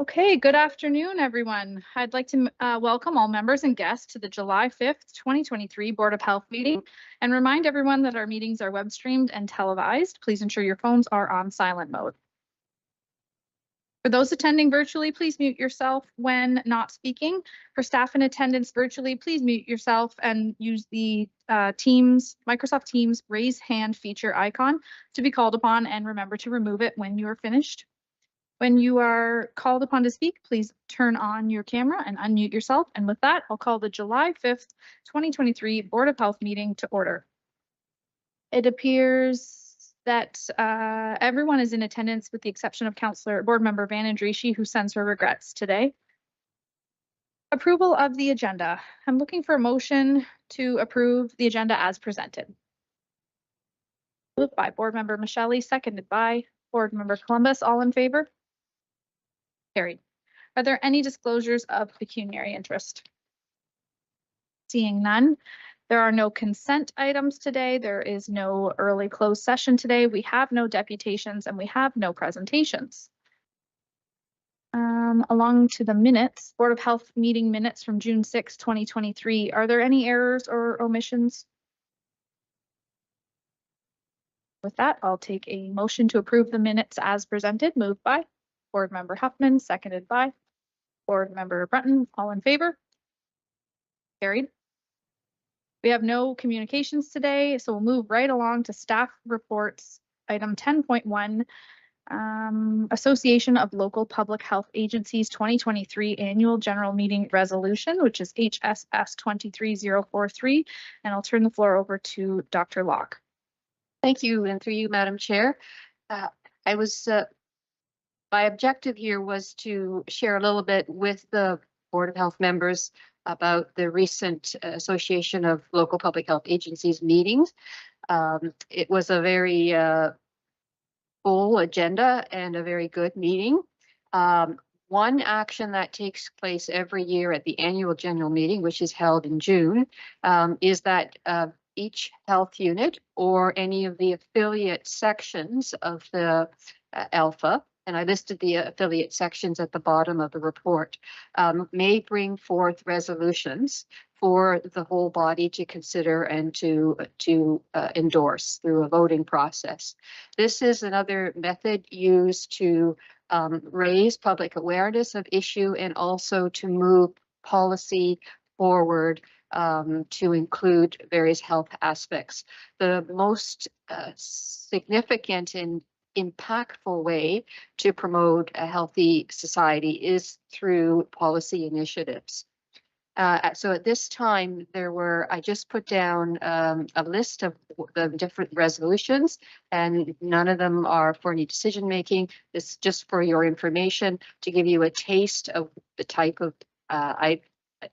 Okay, good afternoon, everyone. I'd like to welcome all members and guests to the July 5th, 2023 Board of Health meeting and remind everyone that our meetings are web streamed and televised. Please ensure your phones are on silent mode. For those attending virtually, please mute yourself when not speaking. For staff in attendance virtually, please mute yourself and use the Microsoft Teams raise hand feature icon to be called upon, and remember to remove it when you are finished. When you are called upon to speak, please turn on your camera and unmute yourself. And with that, I'll call the July 5th, 2023 Board of Health meeting to order. It appears that everyone is in attendance with the exception of Board Member Van Andrieschi, who sends her regrets today. Approval of the agenda. I'm looking for a motion to approve the agenda as presented. Moved by Board Member Michelli, seconded by Board Member Columbus. All in favor? Carried. Are there any disclosures of pecuniary interest? Seeing none, there are no consent items today. There is no early closed session today. We have no deputations and we have no presentations. Along to the minutes, Board of Health meeting minutes from June 6, 2023. Are there any errors or omissions? With that, I'll take a motion to approve the minutes as presented. Moved by Board Member Huffman, seconded by Board Member Brunton. All in favor? Carried. We have no communications today, so we'll move right along to staff reports. Item 10.1, Association of Local Public Health Agencies 2023 Annual General Meeting Resolution, which is HSS 23043. And I'll turn the floor over to Dr. Locke. Thank you, and through you, Madam Chair. My objective here was to share a little bit with the Board of Health members about the recent Association of Local Public Health Agencies meetings. It was a very full agenda and a very good meeting. One action that takes place every year at the annual general meeting, which is held in June, is that each health unit or any of the affiliate sections of the ALPHA, and I listed the affiliate sections at the bottom of the report, may bring forth resolutions for the whole body to consider and to endorse through a voting process. This is another method used to raise public awareness of issue and also to move policy forward to include various health aspects. The most significant and impactful way to promote a healthy society is through policy initiatives. So at this time, I just put down a list of the different resolutions, and none of them are for any decision making. This is just for your information to give you a taste of the type of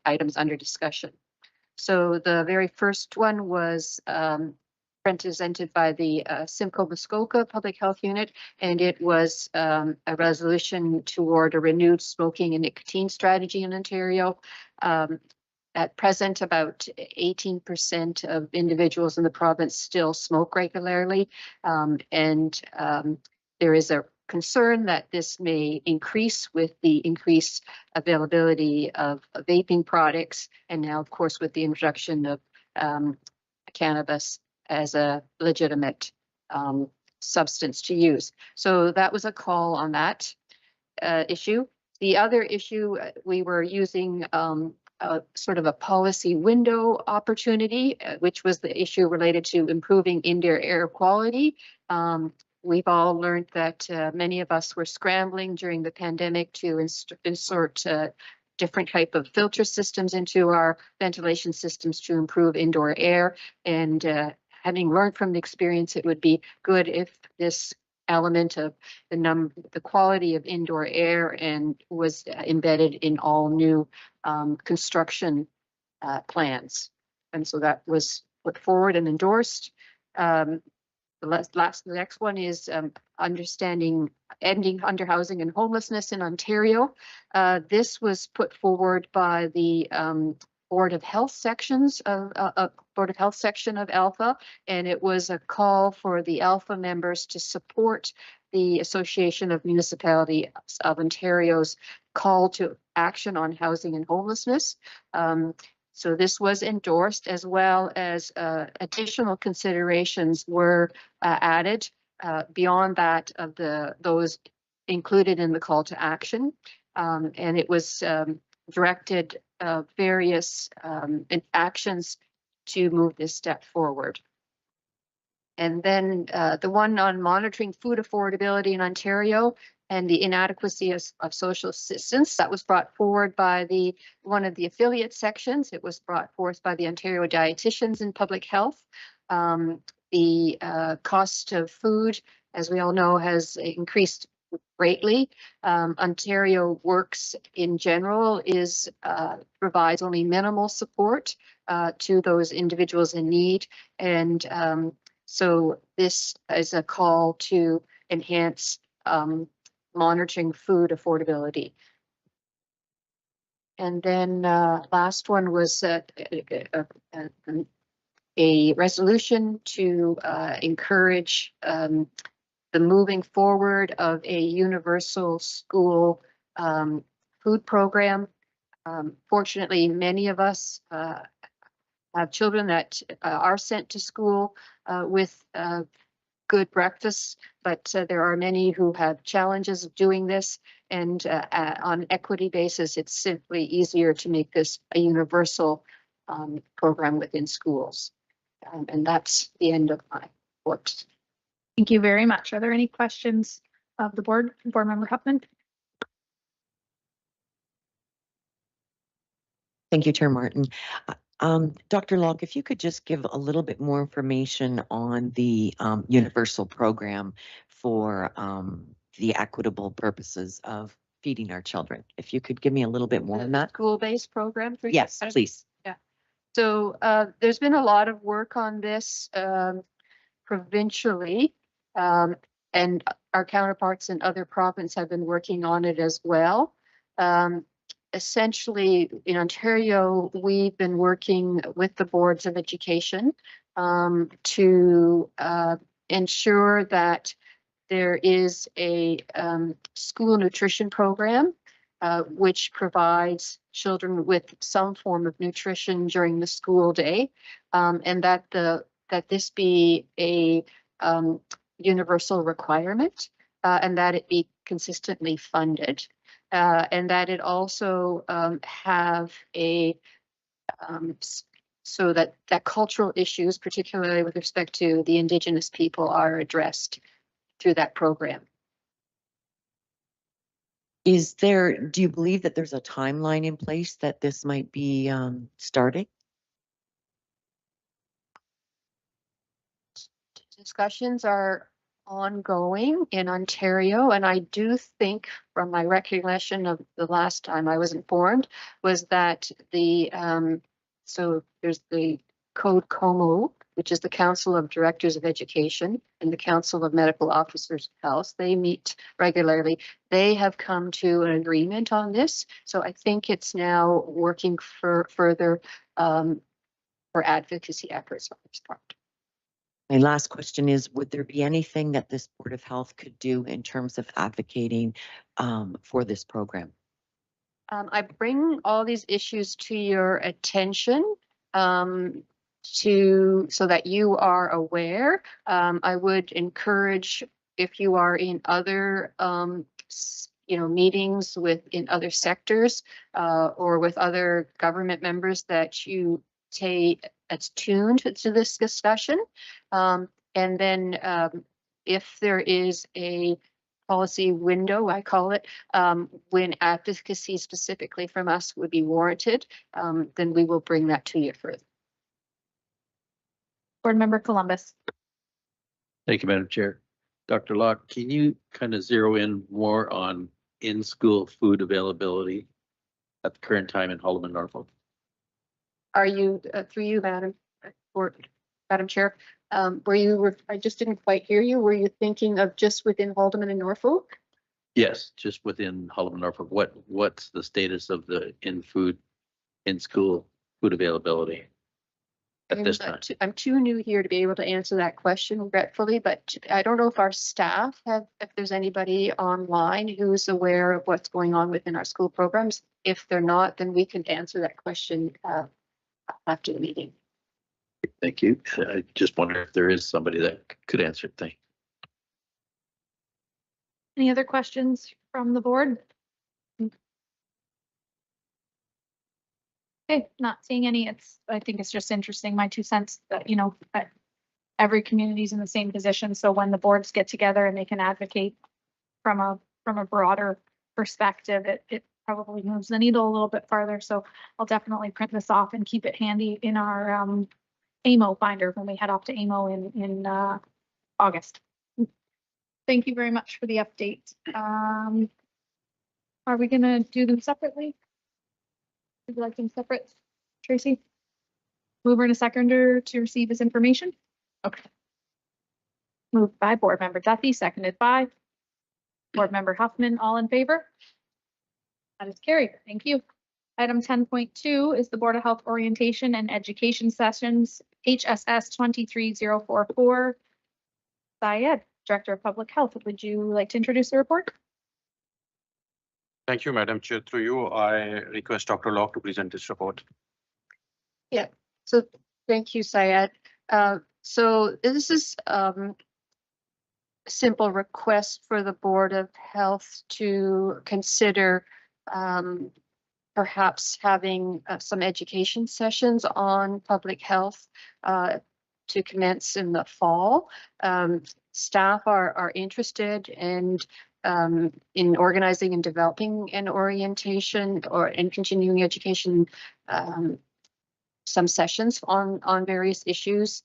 items under discussion. So the very first one was presented by the Simcoe Muskoka Public Health Unit, and it was a resolution toward a renewed smoking and nicotine strategy in Ontario. At present, about 18% of individuals in the province still smoke regularly, and there is a concern that this may increase with the increased availability of vaping products, and now, of course, with the introduction of cannabis as a legitimate substance to use. So that was a call on that issue. The other issue, we were using sort of a policy window opportunity, which was the issue related to improving indoor air quality. We've all learned that many of us were scrambling during the pandemic to insert different type of filter systems into our ventilation systems to improve indoor air. And having learned from the experience, it would be good if this element of the quality of indoor air was embedded in all new construction plans. And so that was put forward and endorsed. The next one is ending underhousing and homelessness in Ontario. This was put forward by the Board of Health sections of Board of Health section of Alpha, and it was a call for the Alpha members to support the Association of Municipalities of Ontario's call to action on housing and homelessness. So this was endorsed, as well as additional considerations were added beyond that of those included in the call to action. And it was directed various actions to move this step forward. And then the one on monitoring food affordability in Ontario and the inadequacy of social assistance, that was brought forward by one of the affiliate sections. It was brought forth by the Ontario Dietitians in Public Health. The cost of food, as we all know, has increased greatly. Ontario Works in general provides only minimal support to those individuals in need. And so this is a call to enhance monitoring food affordability. And then last one was a resolution to encourage the moving forward of a universal school food program. Fortunately, many of us have children that are sent to school with good breakfasts, but there are many who have challenges of doing this. And on an equity basis, it's simply easier to make this a universal program within schools. And that's the end of my report. Thank you very much. Are there any questions of the board? Board Member Huffman? Thank you, Chair Martin. Dr. Locke, if you could just give a little bit more information on the universal program for the equitable purposes of feeding our children. If you could give me a little bit more on that. School-based program? Yes, please. Yeah. So there's been a lot of work on this provincially, and our counterparts in other provinces have been working on it as well. Essentially, in Ontario, we've been working with the boards of education to ensure that there is a school nutrition program which provides children with some form of nutrition during the school day, and that this be a universal requirement, and that it be consistently funded. And that it also have so that cultural issues, particularly with respect to the Indigenous people, are addressed through that program. Do you believe that there's a timeline in place that this might be starting? Discussions are ongoing in Ontario, and I do think, from my recollection of the last time I was informed, was that so there's the Code COMO, which is the Council of Directors of Education, and the Council of Medical Officers of Health. They meet regularly. They have come to an agreement on this, so I think it's now working further for advocacy efforts on this part. My last question is, would there be anything that this Board of Health could do in terms of advocating for this program? I bring all these issues to your attention so that you are aware. I would encourage, if you are in other meetings in other sectors or with other government members, that you that's tuned to this discussion. And then if there is a policy window, I call it, when advocacy specifically from us would be warranted, then we will bring that to you further. Board Member Columbus. Thank you, Madam Chair. Dr. Locke, can you kind of zero in more on in-school food availability at the current time in Haldimand, Norfolk? Are you, through you, Madam Chair, I just didn't quite hear you. Were you thinking of just within Haldimand and Norfolk? Yes, just within Haldimand, Norfolk. What's the status of the in-school food availability? at this time? I'm too new here to be able to answer that question regretfully, but I don't know if our staff if there's anybody online who's aware of what's going on within our school programs. If they're not, then we can answer that question after the meeting. Thank you. I just wonder if there is somebody that could answer. Thank you. Any other questions from the board? Okay, not seeing any. I think it's just interesting, my 2 cents, that, every community's in the same position. So when the boards get together and they can advocate from a broader perspective, it probably moves the needle a little bit farther. So I'll definitely print this off and keep it handy in our AMO binder when we head off to AMO in August. Thank you very much for the update. Are we gonna do them separately? Would you like them separate, Tracy? Mover and a seconder to receive this information? Okay. Moved by Board Member Duffy, seconded by Board Member Huffman. All in favor? That is carried. Thank you. Item 10.2 is the Board of Health Orientation and Education Sessions, HSS 23044. Syed, Director of Public Health, would you like to introduce the report? Thank you, Madam Chair. Through you, I request Dr. Locke to present this report. Yeah, so thank you, Syed. So this is a simple request for the Board of Health to consider perhaps having some education sessions on public health to commence in the fall. Staff are interested in organizing and developing an orientation and continuing education, some sessions on various issues.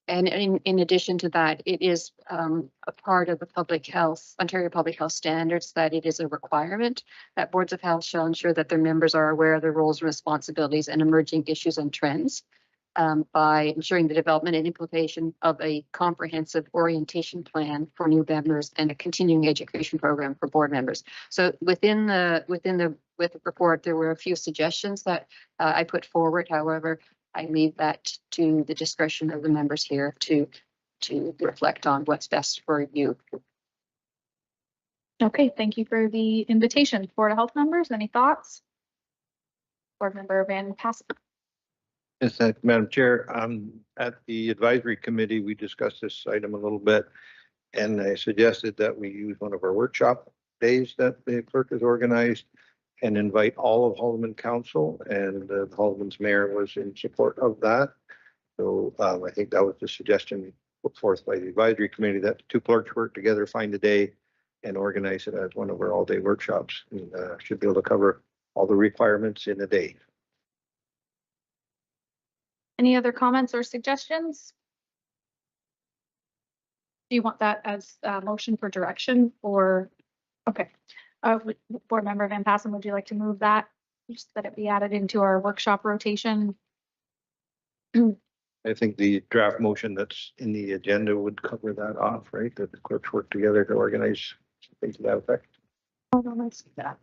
And in addition to that, it is a part of the Ontario Public Health Standards that it is a requirement that boards of health shall ensure that their members are aware of their roles and responsibilities and emerging issues and trends by ensuring the development and implementation of a comprehensive orientation plan for new members and a continuing education program for board members. So with the report, there were a few suggestions that I put forward. However, I leave that to the discretion of the members here to reflect on what's best for you. Okay, thank you for the invitation. Board of Health members, any thoughts? Board Member Van Passen. Yes, Madam Chair. At the advisory committee, we discussed this item a little bit, and I suggested that we use one of our workshop days that the clerk has organized and invite all of Haldimand Council, and Haldimand's mayor was in support of that. So I think that was the suggestion put forth by the advisory committee, that the two clerks work together, find a day, and organize it as one of our all-day workshops. And should be able to cover all the requirements in a day. Any other comments or suggestions? Do you want that as a motion for direction or? Okay. Board Member Van Passen, would you like to move that? Just that it be added into our workshop rotation? I think the draft motion that's in the agenda would cover that off, right? That the clerks work together to organize something to that effect. Hold on, let's see that.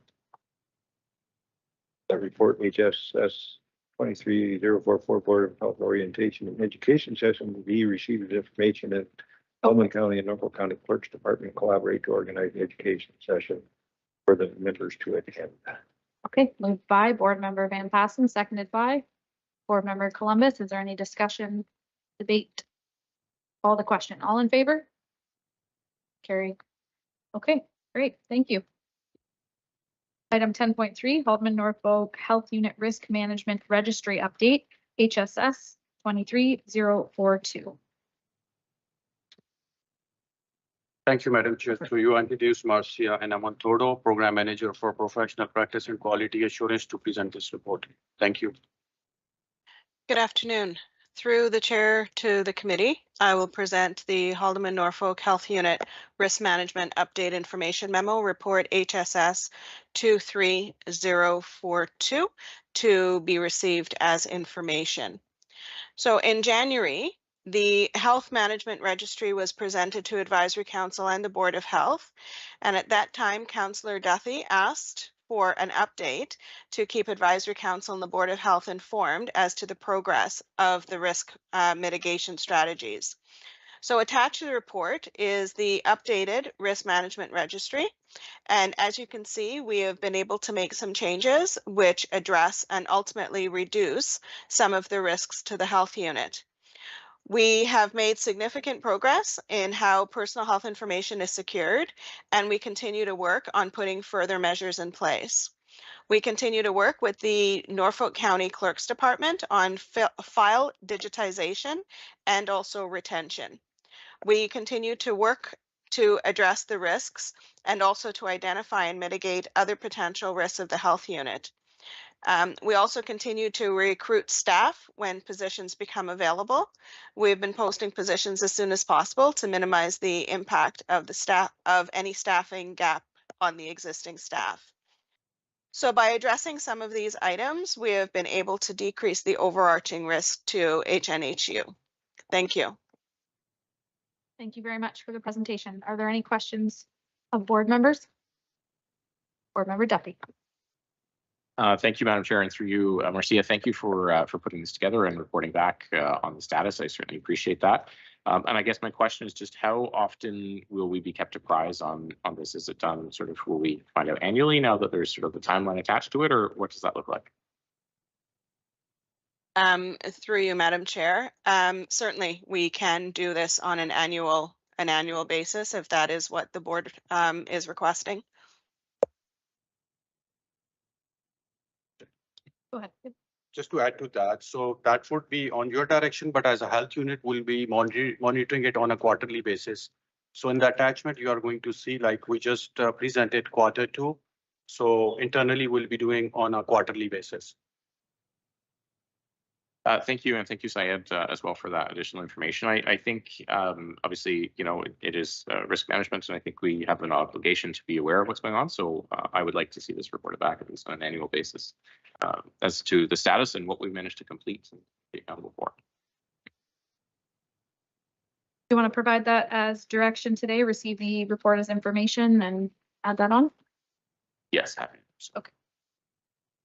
That report HSS 23044 Board of Health Orientation and Education Session will be received information at Haldimand County and Norfolk County Clerk's Department collaborate to organize the education session for the members to attend. Okay, moved by Board Member Van Passen, seconded by Board Member Columbus. Is there any discussion, debate? Call the question. All in favor? Carried. Okay, great. Thank you. Item 10.3, Haldimand Norfolk Health Unit Risk Management Registry Update, HSS 23042. Thank you, Madam Chair. Through you, I introduce Marcia and Amontodo, Program Manager for Professional Practice and Quality Assurance, to present this report. Thank you. Good afternoon. Through the chair to the committee, I will present the Haldimand Norfolk Health Unit Risk Management Update Information Memo Report HSS 23042 to be received as information. So in January, the Health Management Registry was presented to Advisory Council and the Board of Health. And at that time, Councillor Duthie asked for an update to keep Advisory Council and the Board of Health informed as to the progress of the risk mitigation strategies. So attached to the report is the updated risk management registry. And as you can see, we have been able to make some changes which address and ultimately reduce some of the risks to the health unit. We have made significant progress in how personal health information is secured, and we continue to work on putting further measures in place. We continue to work with the Norfolk County Clerk's Department on file digitization and also retention. We continue to work to address the risks and also to identify and mitigate other potential risks of the health unit. We also continue to recruit staff when positions become available. We've been posting positions as soon as possible to minimize the impact of any staffing gap on the existing staff. So by addressing some of these items, we have been able to decrease the overarching risk to HNHU. Thank you. Thank you very much for the presentation. Are there any questions of board members? Board Member Duffy. Thank you, Madam Chair, and through you, Marcia, thank you for putting this together and reporting back on the status. I certainly appreciate that. And I guess my question is just how often will we be kept apprised on this? Is it done sort of, will we find out annually now that there's sort of the timeline attached to it, or what does that look like? Through you, Madam Chair, certainly we can do this on an annual basis if that is what the board is requesting. Go ahead. Just to add to that, so that would be on your direction, but as a health unit, we'll be monitoring it on a quarterly basis. So in the attachment, you are going to see, like we just presented Q2. So internally, we'll be doing on a quarterly basis. Thank you, and thank you, Syed, as well for that additional information. I think, obviously, you know, it is risk management, and I think we have an obligation to be aware of what's going on. So I would like to see this reported back at least on an annual basis as to the status and what we've managed to complete and be accountable for. You want to provide that as direction today, receive the report as information and add that on? Yes, happy. Okay.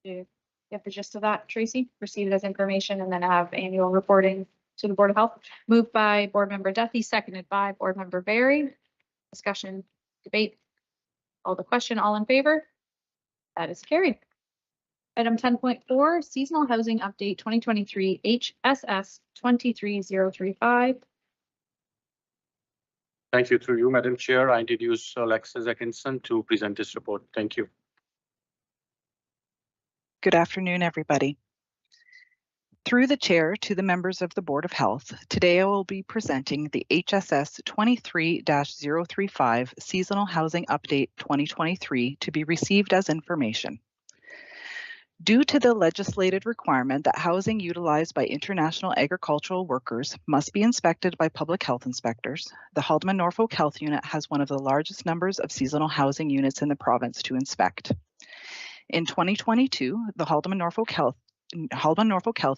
You have the gist of that, Tracy? Receive it as information and then have annual reporting to the Board of Health. Moved by Board Member Duffy, seconded by Board Member Barry. Discussion, debate, all the question, all in favor? That is carried. Item 10.4, Seasonal Housing Update 2023 HSS 23035. Thank you. Through you, Madam Chair, I introduce Alexis Atkinson to present this report. Thank you. Good afternoon, everybody. Through the chair to the members of the Board of Health, today I will be presenting the HSS 23-035 Seasonal Housing Update 2023 to be received as information. Due to the legislated requirement that housing utilized by international agricultural workers must be inspected by public health inspectors, the Haldeman Norfolk Health Unit has one of the largest numbers of seasonal housing units in the province to inspect. In 2022, the Haldeman Norfolk Health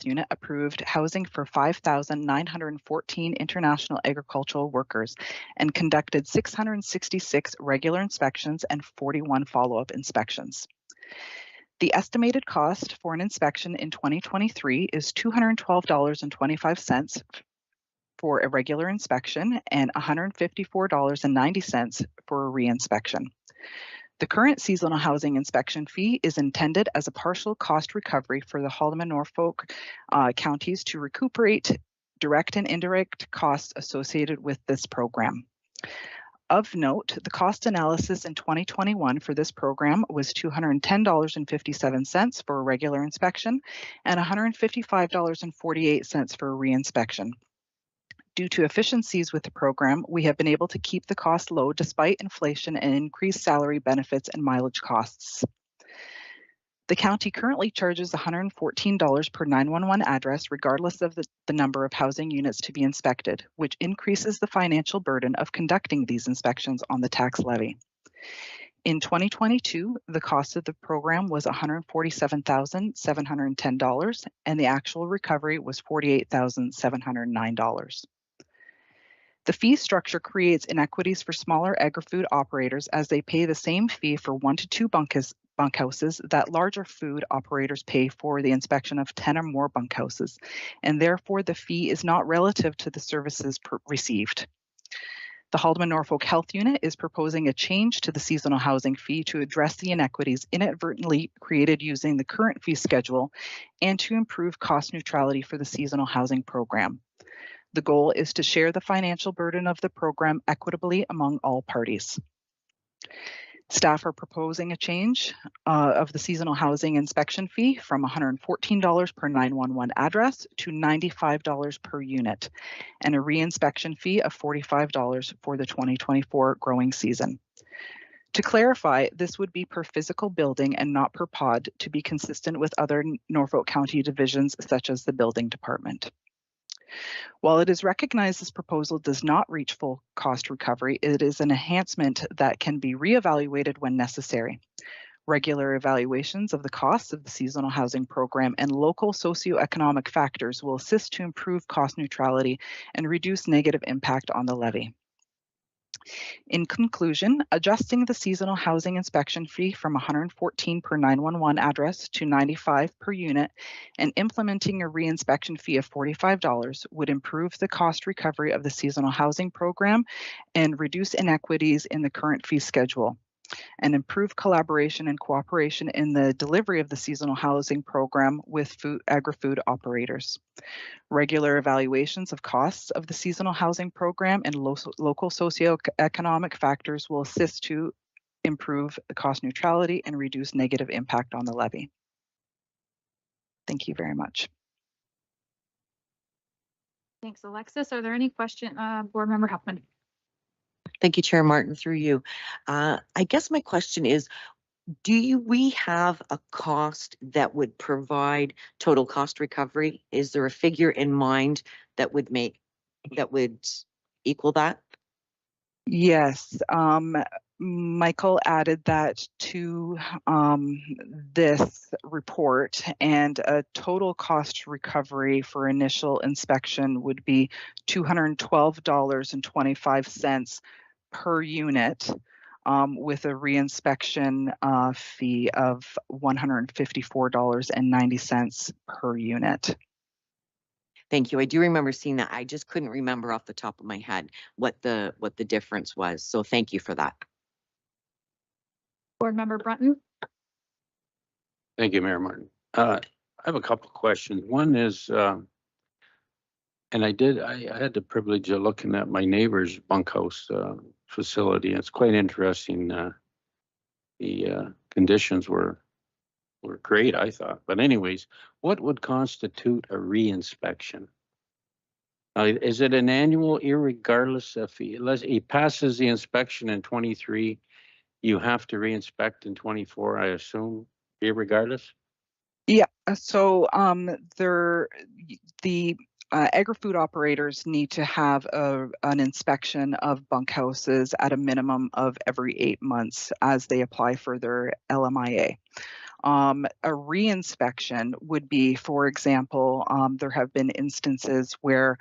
Unit approved housing for 5,914 international agricultural workers and conducted 666 regular inspections and 41 follow-up inspections. The estimated cost for an inspection in 2023 is $212.25 for a regular inspection and $154.90 for a re-inspection. The current seasonal housing inspection fee is intended as a partial cost recovery for the Haldeman Norfolk counties to recuperate direct and indirect costs associated with this program. Of note, the cost analysis in 2021 for this program was $210.57 for a regular inspection and $155.48 for a re-inspection. Due to efficiencies with the program, we have been able to keep the cost low despite inflation and increased salary benefits and mileage costs. The county currently charges $114 per 911 address, regardless of the number of housing units to be inspected, which increases the financial burden of conducting these inspections on the tax levy. In 2022, the cost of the program was $147,710, and the actual recovery was $48,709. The fee structure creates inequities for smaller agri-food operators as they pay the same fee for 1 to 2 bunkhouses that larger food operators pay for the inspection of 10 or more bunkhouses, and therefore the fee is not relative to the services received. The Haldeman Norfolk Health Unit is proposing a change to the seasonal housing fee to address the inequities inadvertently created using the current fee schedule and to improve cost neutrality for the seasonal housing program. The goal is to share the financial burden of the program equitably among all parties. Staff are proposing a change of the seasonal housing inspection fee from $114 per 911 address to $95 per unit, and a re-inspection fee of $45 for the 2024 growing season. To clarify, this would be per physical building and not per pod to be consistent with other Norfolk County divisions such as the building department. While it is recognized this proposal does not reach full cost recovery, it is an enhancement that can be reevaluated when necessary. Regular evaluations of the costs of the seasonal housing program and local socioeconomic factors will assist to improve cost neutrality and reduce negative impact on the levy. In conclusion, adjusting the seasonal housing inspection fee from $114 per 911 address to $95 per unit and implementing a re-inspection fee of $45 would improve the cost recovery of the seasonal housing program and reduce inequities in the current fee schedule, and improve collaboration and cooperation in the delivery of the seasonal housing program with agri-food operators. Regular evaluations of costs of the seasonal housing program and local socioeconomic factors will assist to improve the cost neutrality and reduce negative impact on the levy. Thank you very much. Thanks, Alexis. Are there any questions, Board Member Huffman? Thank you, Chair Martin, through you. I guess my question is, we have a cost that would provide total cost recovery? Is there a figure in mind that would equal that? Yes, Michael added that to this report, and a total cost recovery for initial inspection would be $212.25 per unit, with a reinspection fee of $154.90 per unit. Thank you. I do remember seeing that. I just couldn't remember off the top of my head what the difference was. So thank you for that. Board Member Brunton? Thank you, Mayor Martin. I have a couple of questions. One is, and I had the privilege of looking at my neighbor's bunkhouse facility. It's quite interesting. The conditions were great, I thought. But anyways, what would constitute a re-inspection? Is it an annual, irregardless if he passes the inspection in 23, you have to re-inspect in 24, I assume, irregardless? Yeah, so the agri-food operators need to have an inspection of bunkhouses at a minimum of every 8 months as they apply for their LMIA. A re-inspection would be, for example, there have been instances where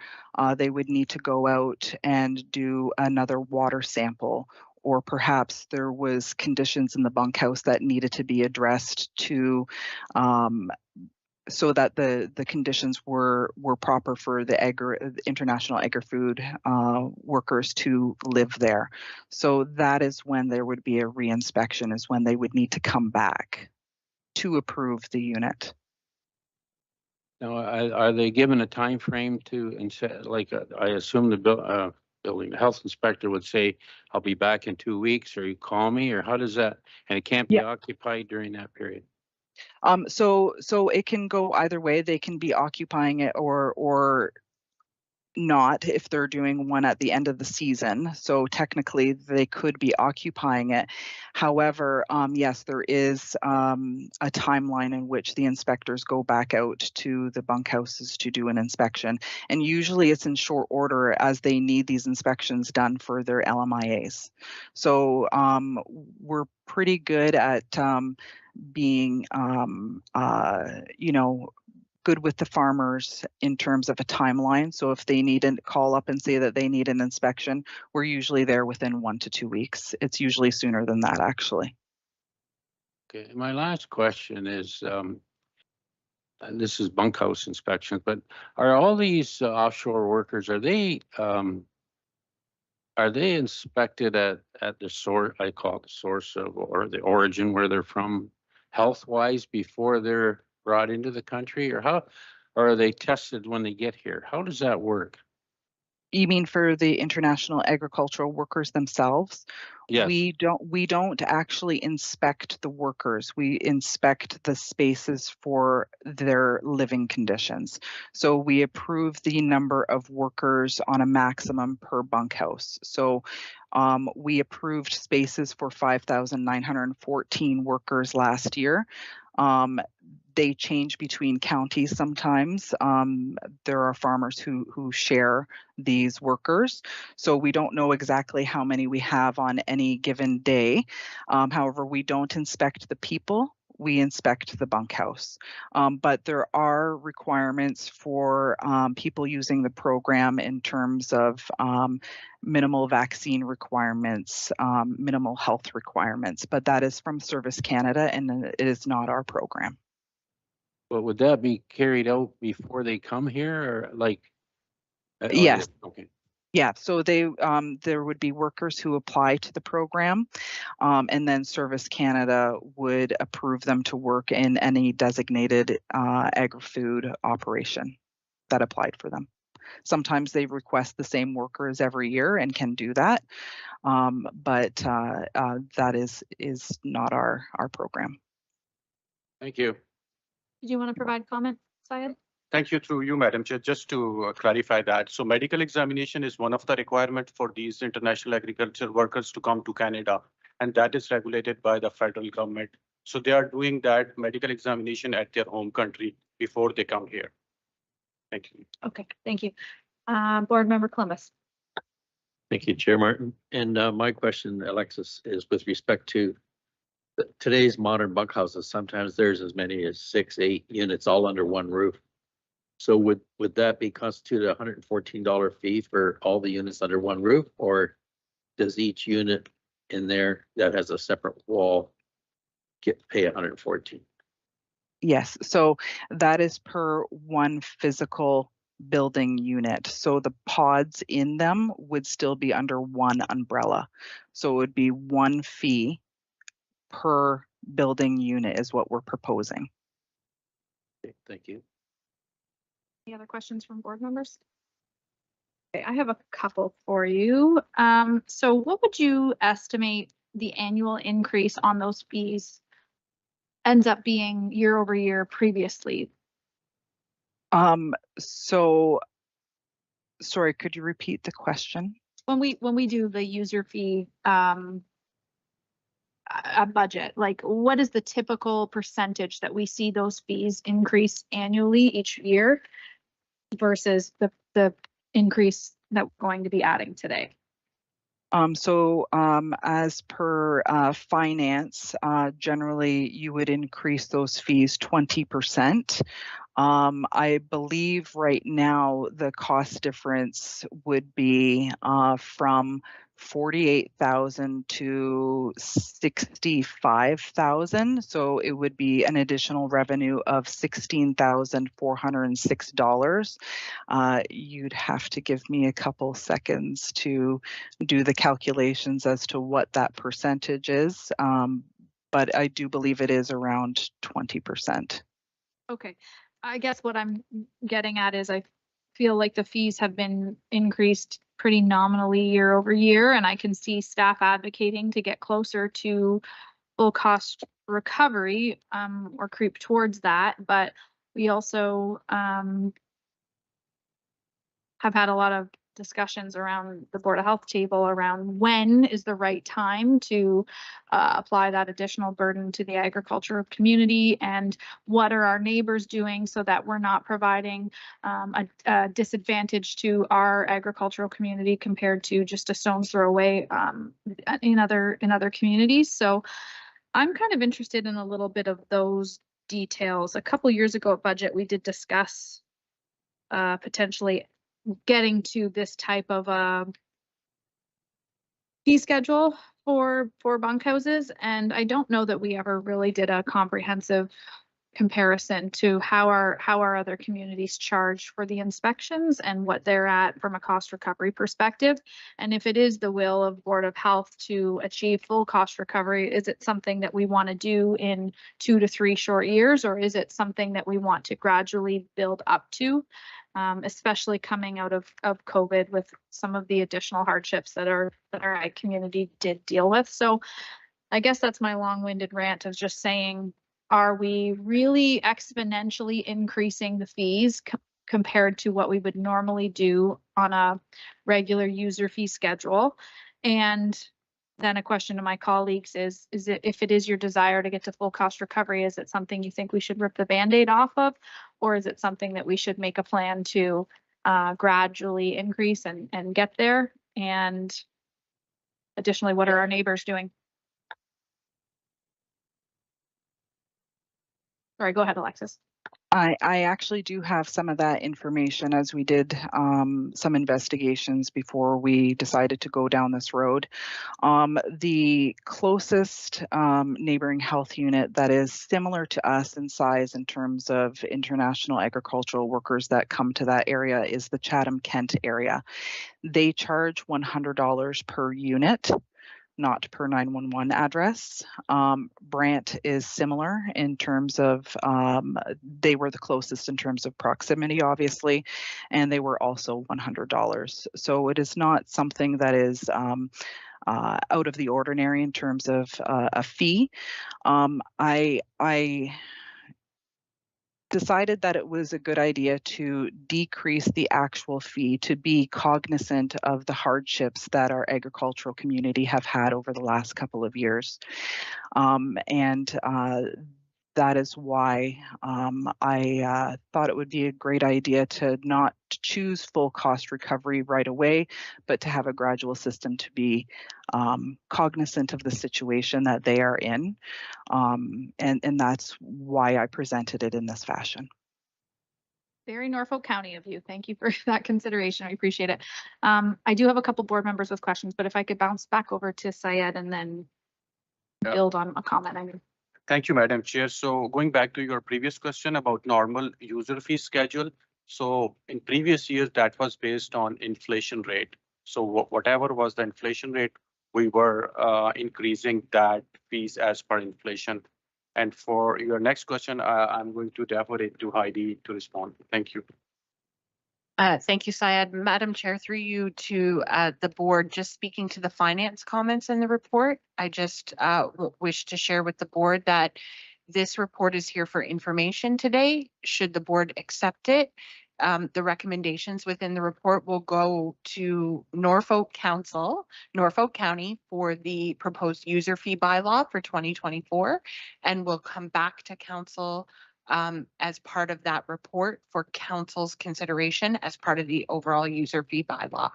they would need to go out and do another water sample, or perhaps there was conditions in the bunkhouse that needed to be addressed to so that the conditions were proper for the international agri-food workers to live there. So that is when there would be a re-inspection, is when they would need to come back to approve the unit. Now, are they given a time frame to, like, I assume the building health inspector would say, I'll be back in 2 weeks, or you call me, or how does that, and it can't be occupied during that period? So it can go either way. They can be occupying it or not if they're doing one at the end of the season. So technically they could be occupying it. However, yes, there is a timeline in which the inspectors go back out to the bunkhouses to do an inspection. And usually it's in short order as they need these inspections done for their LMIAs. So we're pretty good at being, good with the farmers in terms of a timeline. So if they need to call up and say that they need an inspection, we're usually there within 1 to 2 weeks. It's usually sooner than that, actually. Okay, my last question is, and this is bunkhouse inspections, but are all these offshore workers, are they inspected at the source, I call it the source of, or the origin where they're from, health-wise before they're brought into the country, or how, or are they tested when they get here? How does that work? You mean for the international agricultural workers themselves? Yes. We don't actually inspect the workers. We inspect the spaces for their living conditions. So we approve the number of workers on a maximum per bunkhouse. So we approved spaces for 5,914 workers last year. They change between counties sometimes. There are farmers who share these workers, so we don't know exactly how many we have on any given day. However, we don't inspect the people. We inspect the bunkhouse. But there are requirements for people using the program in terms of minimal vaccine requirements, minimal health requirements, but that is from Service Canada and it is not our program. But would that be carried out before they come here, or like? Yes. Okay. Yeah, so they there would be workers who apply to the program, and then Service Canada would approve them to work in any designated agri-food operation that applied for them. Sometimes they request the same workers every year and can do that, but that is not our program. Thank you. Did you want to provide comment, Syed? Thank you, through you, Madam Chair. Just to clarify that, so medical examination is one of the requirements for these international agriculture workers to come to Canada, and that is regulated by the federal government. So they are doing that medical examination at their home country before they come here. Thank you. Okay, thank you. Board Member Columbus. Thank you, Chair Martin. And my question, Alexis, is with respect to today's modern bunkhouses. Sometimes there's as many as 6, 8 units all under one roof. So would that be constitute a $114 fee for all the units under one roof, or does each unit in there that has a separate wall pay 114? Yes, so that is per one physical building unit. So the pods in them would still be under one umbrella. So it would be one fee per building unit is what we're proposing. Okay, thank you. Any other questions from board members? Okay, I have a couple for you. So what would you estimate the annual increase on those fees ends up being year over year previously? So sorry, could you repeat the question? When we do the user fee a budget, like what is the typical percentage that we see those fees increase annually each year versus the increase that we're going to be adding today? As per finance, generally you would increase those fees 20%. I believe right now the cost difference would be from 48,000 to 65,000. So it would be an additional revenue of $16,406. You'd have to give me a couple seconds to do the calculations as to what that percentage is. But I do believe it is around 20%. Okay. I guess what I'm getting at is I feel like the fees have been increased pretty nominally year over year, and I can see staff advocating to get closer to full cost recovery or creep towards that. But we also have had a lot of discussions around the Board of Health table around when is the right time to apply that additional burden to the agricultural community, and what are our neighbors doing so that we're not providing a disadvantage to our agricultural community compared to just a stone's throw away in other communities. So I'm kind of interested in a little bit of those details. A couple years ago at budget, we did discuss potentially getting to this type of fee schedule for bunkhouses, and I don't know that we ever really did a comprehensive comparison to how our other communities charge for the inspections and what they're at from a cost recovery perspective. And if it is the will of Board of Health to achieve full cost recovery, is it something that we want to do in 2 to 3 short years, or is it something that we want to gradually build up to, especially coming out of COVID with some of the additional hardships that our ag community did deal with? So I guess that's my long-winded rant of just saying, are we really exponentially increasing the fees compared to what we would normally do on a regular user fee schedule? And then a question to my colleagues is it, if it is your desire to get to full cost recovery, is it something you think we should rip the Band-Aid off of? Or is it something that we should make a plan to gradually increase and get there? And additionally, what are our neighbors doing? Sorry, go ahead, Alexis. I actually do have some of that information, as we did some investigations before we decided to go down this road. The closest neighboring health unit that is similar to us in size in terms of international agricultural workers that come to that area is the Chatham-Kent area. They charge $100 per unit, not per 911 address. Brant is similar in terms of, they were the closest in terms of proximity, obviously, and they were also $100. So it is not something that is out of the ordinary in terms of a fee. I decided that it was a good idea to decrease the actual fee to be cognizant of the hardships that our agricultural community have had over the last couple of years. That is why I thought it would be a great idea to not choose full cost recovery right away, but to have a gradual system to be cognizant of the situation that they are in. And that's why I presented it in this fashion. Very Norfolk County of you. Thank you for that consideration. I appreciate it. I do have a couple board members with questions, but if I could bounce back over to Syed and then build on a comment. I mean. Thank you, Madam Chair. So going back to your previous question about normal user fee schedule. So in previous years, that was based on inflation rate. So whatever was the inflation rate, we were increasing that fees as per inflation. And for your next question, I'm going to defer it to Heidi to respond. Thank you. Thank you, Syed. Madam Chair, through you to the board, just speaking to the finance comments in the report, I just wish to share with the board that this report is here for information today. Should the board accept it, the recommendations within the report will go to Norfolk County for the proposed user fee bylaw for 2024, and will come back to council as part of that report for council's consideration as part of the overall user fee bylaw.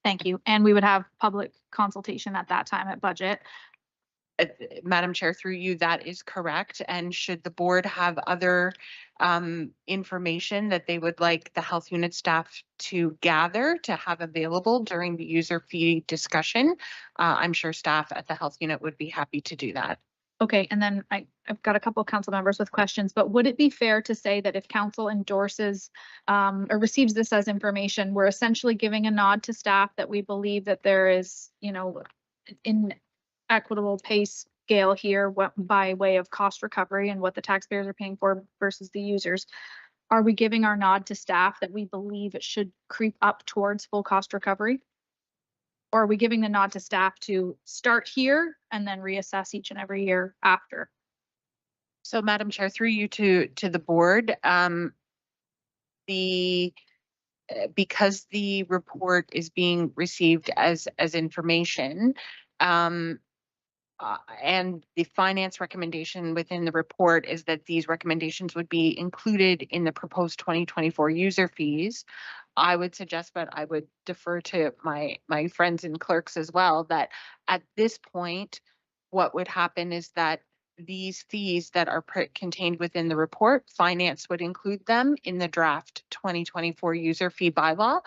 Thank you. And we would have public consultation at that time at budget. Madam Chair, through you, that is correct. And should the board have other information that they would like the health unit staff to gather to have available during the user fee discussion, I'm sure staff at the health unit would be happy to do that. Okay, and then I've got a couple of council members with questions, but would it be fair to say that if council endorses or receives this as information, we're essentially giving a nod to staff that we believe that there is, you know, inequitable pay scale here by way of cost recovery and what the taxpayers are paying for versus the users? Are we giving our nod to staff that we believe it should creep up towards full cost recovery? Or are we giving the nod to staff to start here and then reassess each and every year after? So, Madam Chair, through you to the board, because the report is being received as information, and the finance recommendation within the report is that these recommendations would be included in the proposed 2024 user fees. I would suggest, but I would defer to my friends and clerks as well, that at this point, what would happen is that these fees that are contained within the report, finance would include them in the draft 2024 user fee bylaw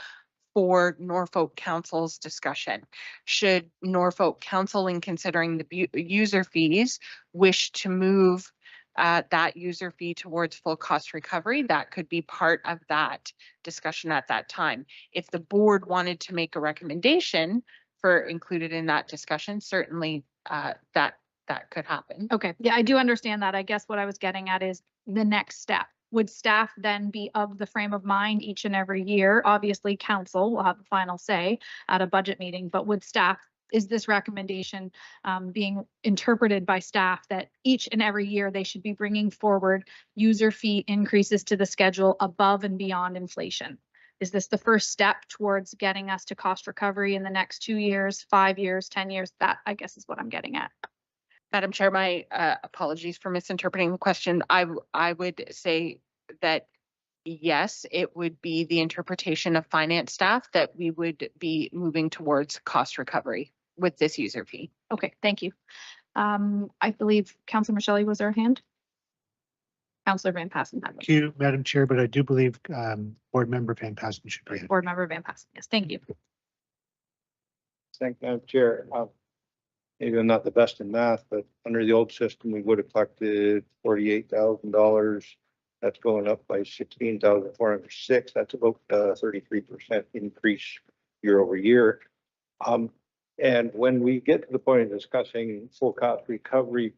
for Norfolk Council's discussion. Should Norfolk Council, in considering the user fees, wish to move that user fee towards full cost recovery, that could be part of that discussion at that time. If the board wanted to make a recommendation for included in that discussion, certainly that could happen. Okay, yeah, I do understand that. I guess what I was getting at is the next step. Would staff then be of the frame of mind each and every year? Obviously, council will have the final say at a budget meeting, but would staff, is this recommendation being interpreted by staff that each and every year they should be bringing forward user fee increases to the schedule above and beyond inflation? Is this the first step towards getting us to cost recovery in the next 2 years, 5 years, 10 years? That, I guess, is what I'm getting at. Madam Chair, my apologies for misinterpreting the question. I would say that yes, it would be the interpretation of finance staff that we would be moving towards cost recovery with this user fee. Okay, thank you. I believe Councilor Michelle was her hand. Councilor Van Passen. Thank you, Madam Chair, but I do believe Board Member Van Passen should be. Board Member Van Passen. Yes, thank you. Thank you, Madam Chair. Maybe I'm not the best in math, but under the old system, we would have collected $48,000. That's going up by 16,406. That's about 33% increase year over year. And when we get to the point of discussing full cost recovery,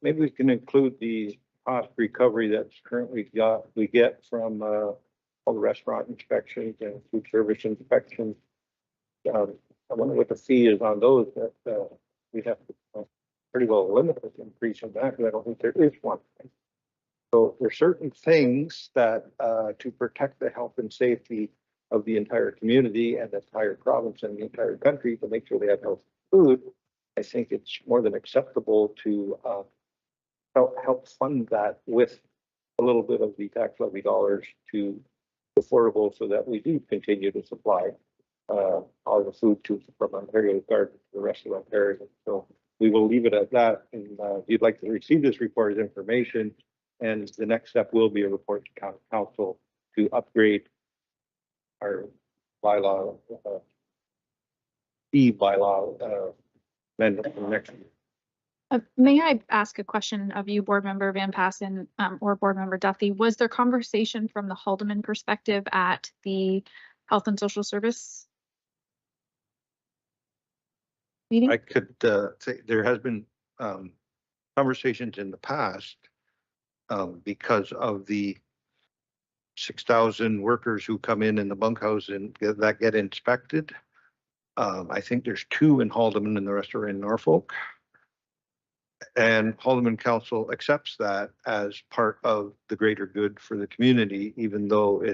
maybe we can include the cost recovery that's currently we get from all the restaurant inspections and food service inspections. I wonder what the fee is on those that we have to pretty well limit the increase in that, because I don't think there is one. So there's certain things that to protect the health and safety of the entire community and the entire province and the entire country, to make sure they have healthy food, I think it's more than acceptable to help fund that with a little bit of the tax levy dollars to affordable, so that we do continue to supply all the food from Ontario's garden to the rest of Ontario. So we will leave it at that. And if you'd like to receive this report as information, and the next step will be a report to council to upgrade our bylaw, bylaw amendment for next year. May I ask a question of you, Board Member Van Passen, or Board Member Duffy? Was there conversation from the Haldeman perspective at the Health and Social Service meeting? I could say there has been conversations in the past because of the 6,000 workers who come in the bunkhouse and that get inspected. I think there's 2 in Haldeman and the rest are in Norfolk. And Haldeman Council accepts that as part of the greater good for the community, even though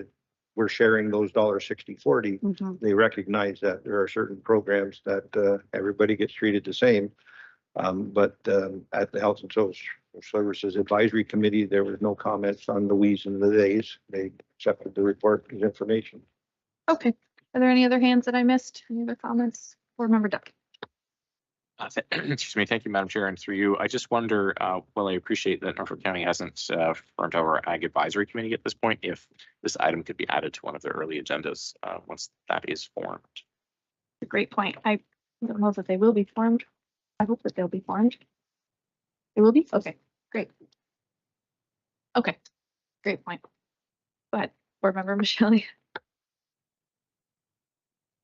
we're sharing those $60/40. Mm-hmm. They recognize that there are certain programs that everybody gets treated the same. But at the Health and Social Services Advisory Committee, there was no comments on the we's and the they's. They accepted the report as information. Okay. Are there any other hands that I missed? Any other comments? Board Member Duck. Excuse me. Thank you, Madam Chair. And through you, I just wonder, well, I appreciate that Norfolk County hasn't formed our Ag Advisory Committee at this point, if this item could be added to one of the early agendas once that is formed. A great point. I don't know that they will be formed. I hope that they'll be formed. They will be? Okay, great. Okay, great point. Go ahead, Board Member Michelle.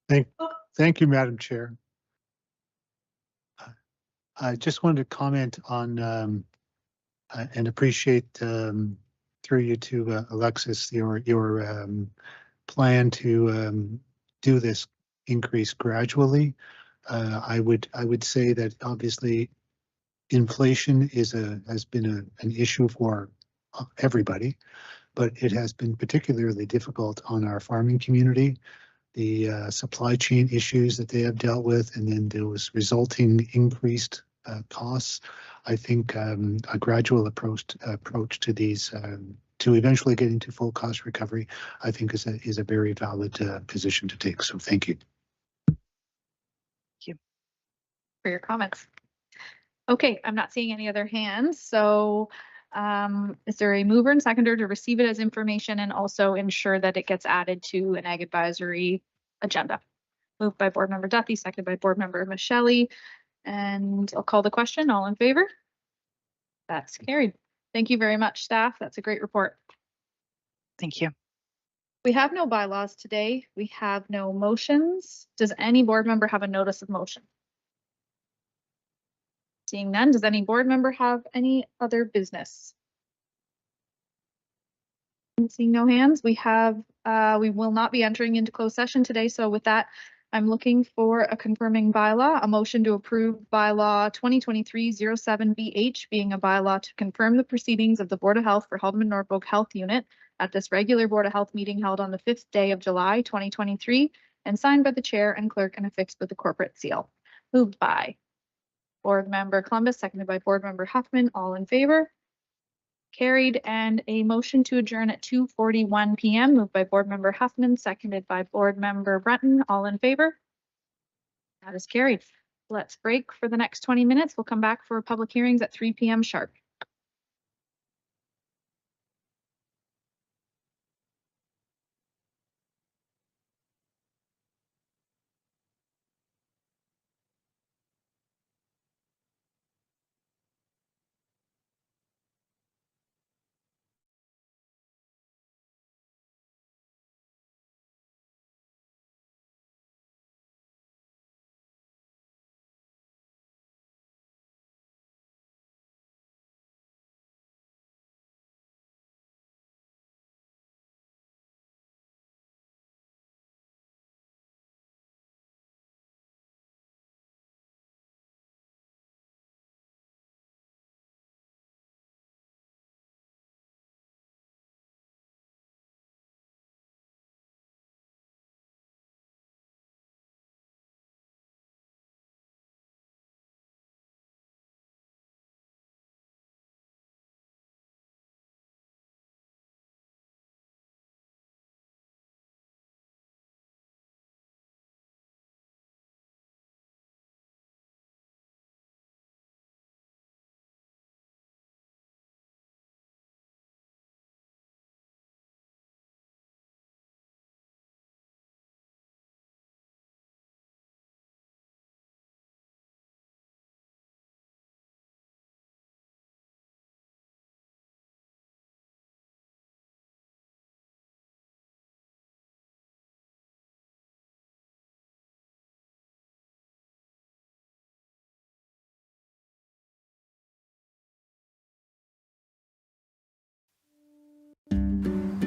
Thank you, Madam Chair. I just wanted to comment on and appreciate through you to Alexis your plan to do this increase gradually. I would say that obviously inflation has been an issue for everybody, but it has been particularly difficult on our farming community. The supply chain issues that they have dealt with, and then those resulting increased costs. I think a gradual approach to these to eventually getting to full cost recovery, I think is a very valid position to take. So thank you. Thank you for your comments. Okay, I'm not seeing any other hands. So is there a mover and seconder to receive it as information and also ensure that it gets added to an Ag Advisory agenda. Moved by Board Member Duthie, seconded by Board Member Michelle. And I'll call the question. All in favor? That's carried. Thank you very much, staff. That's a great report. Thank you. We have no bylaws today. We have no motions. Does any board member have a notice of motion? Seeing none, does any board member have any other business? Seeing no hands, we will not be entering into closed session today. So with that, I'm looking for a confirming bylaw, a motion to approve bylaw 2023-07BH, being a bylaw to confirm the proceedings of the Board of Health for Haldeman Norfolk Health Unit at this regular Board of Health meeting held on the 5th day of July 2023 and signed by the chair and clerk and affixed with the corporate seal. Moved by Board Member Columbus, seconded by Board Member Huffman. All in favor? Carried. And a motion to adjourn at 2:41 p.m. moved by Board Member Huffman, seconded by Board Member Breton. All in favor? That is carried. Let's break for the next 20 minutes. We'll come back for public hearings at 3 p.m. sharp.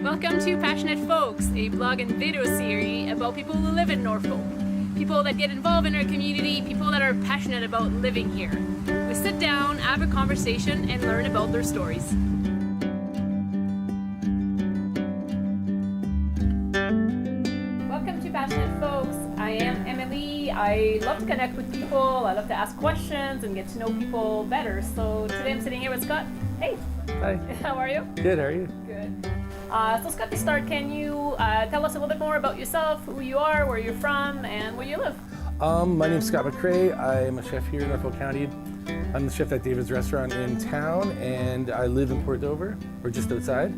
Welcome to Passionate Folks, a blog and video series about people who live in Norfolk. People that get involved in our community, people that are passionate about living here. We sit down, have a conversation, and learn about their stories. Welcome to Passionate Folks. I am Emily. I love to connect with people. I love to ask questions and get to know people better. So today I'm sitting here with Scott. Hey. Hi. How are you? Good, how are you? Good. So Scott, to start, can you tell us a little bit more about yourself, who you are, where you're from, and where you live? My name's Scott McCrae. I'm a chef here in Norfolk County. I'm the chef at David's Restaurant in town, and I live in Port Dover, or just outside.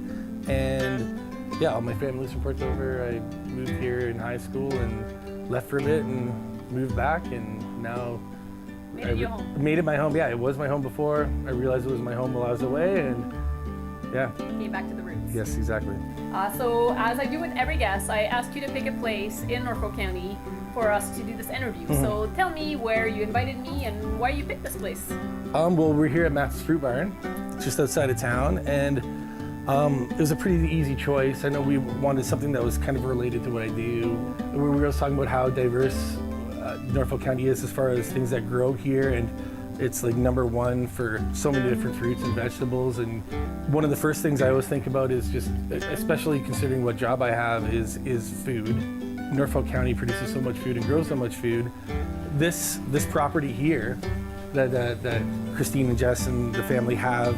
And yeah, all my family's from Port Dover. I moved here in high school and left for a bit and moved back, and now Made it your home. Made it my home. Yeah, it was my home before. I realized it was my home while I was away, and yeah. Came back to the roots. Yes, exactly. So as I do with every guest, I ask you to pick a place in Norfolk County for us to do this interview. Mm-hmm. So tell me where you invited me and why you picked this place. Well, we're here at Matt's Fruit Barn, just outside of town, and it was a pretty easy choice. I know we wanted something that was kind of related to what I do. We were also talking about how diverse Norfolk County is as far as things that grow here, and it's like #1 for so many different fruits and vegetables. And one of the first things I always think about is just, especially considering what job I have, is food. Norfolk County produces so much food and grows so much food. This property here that Christine and Jess and the family have,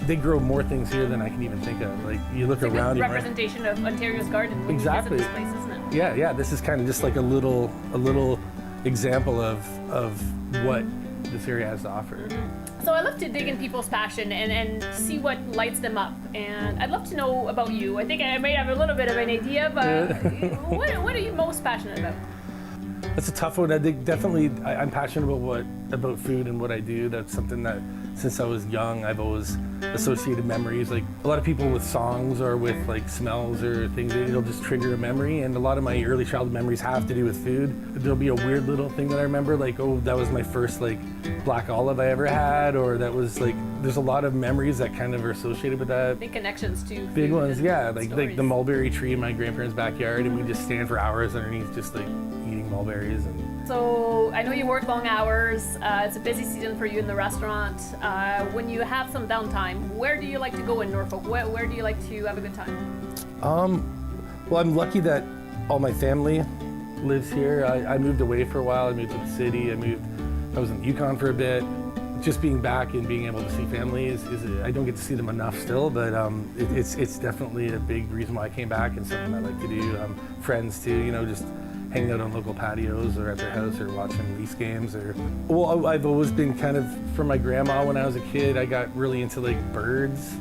they grow more things here than I can even think of. Like, you look It's a around. good representation of Ontario's garden. When Exactly. You visit this place, isn't it? Yeah. This is kind of just like a little example of what this area has to offer. So I love to dig in people's passion and see what lights them up. And I'd love to know about you. I think I may have a little bit of an idea, but what are you most passionate about? That's a tough one. I think definitely I'm passionate about food and what I do. That's something that since I was young, I've always associated memories. Like a lot of people with songs or with like smells or things, it'll just trigger a memory. And a lot of my early childhood memories have to do with food. There'll be a weird little thing that I remember, like, oh, that was my first like black olive I ever had, or that was like, there's a lot of memories that kind of are associated with that. Big connections to Big ones, yeah. Like stories. the mulberry tree in my grandparents' backyard, and we just stand for hours underneath just like eating mulberries. And So I know you work long hours. It's a busy season for you in the restaurant. When you have some downtime, where do you like to go in Norfolk? Where do you like to have a good time? Well, I'm lucky that all my family lives here. I moved away for a while. I moved to the city. I was in Yukon for a bit. Just being back and being able to see family is I don't get to see them enough still, but it's definitely a big reason why I came back and something I like to do. Friends too, just hanging out on local patios or at their house or watching Leafs games well, I've always been kind of, from my grandma when I was a kid, I got really into like birds.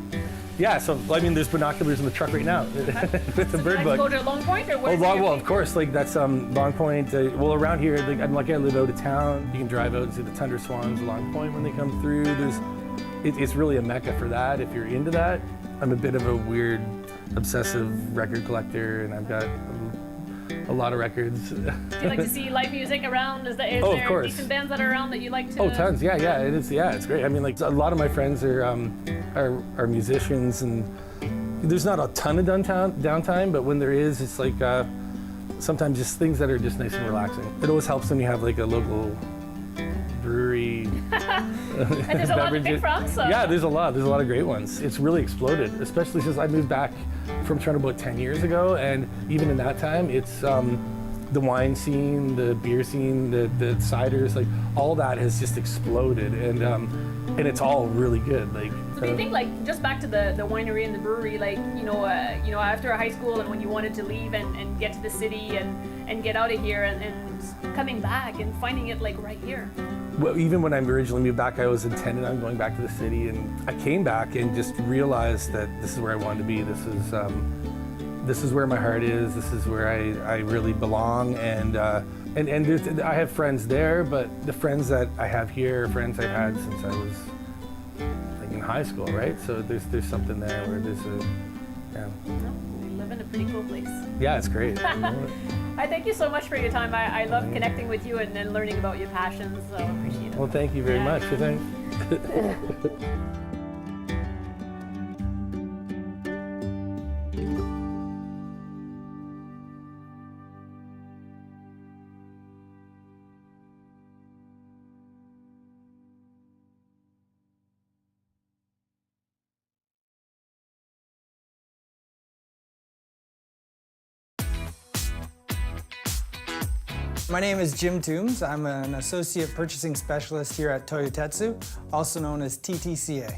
Yeah, so I mean, there's binoculars in the truck right now with the bird book. Go to Long Point or where? Well, of course, like that's Long Point. Well, around here, like I live out of town. You can drive out and see the tundra swans at Long Point when they come through. It's really a mecca for that. If you're into that, I'm a bit of a weird, obsessive record collector, and I've got a lot of records. Do you like to see live music around? Is there of course. decent bands that are around that you like to? Oh, tons. Yeah. It's great. I mean, like a lot of my friends are musicians, and there's not a ton of downtime, but when there is, it's like sometimes just things that are just nice and relaxing. It always helps when you have like a local brewery. And there's a lot to pick from. So. Yeah, there's a lot of great ones. It's really exploded, especially since I moved back from Toronto about 10 years ago, and even in that time, it's the wine scene, the beer scene, the ciders, like all that has just exploded, and it's all really good. Like, so do you think, like, just back to the winery and the brewery, like, after high school and when you wanted to leave and get to the city and get out of here and coming back and finding it like right here? Well, even when I originally moved back, I was intended on going back to the city, and I came back and just realized that this is where I wanted to be. This is where my heart is. This is where I really belong, and I have friends there, but the friends that I have here are friends I've had since I was like in high school, right? So there's something there where there's You live in a pretty cool place. Yeah, it's great. I thank you so much for your time. I love connecting with you and learning about your passions, so I appreciate it. Well, thank you very much. Thanks. My name is Jim Toombs. I'm an Associate Purchasing Specialist here at Toyotetsu, also known as TTCA.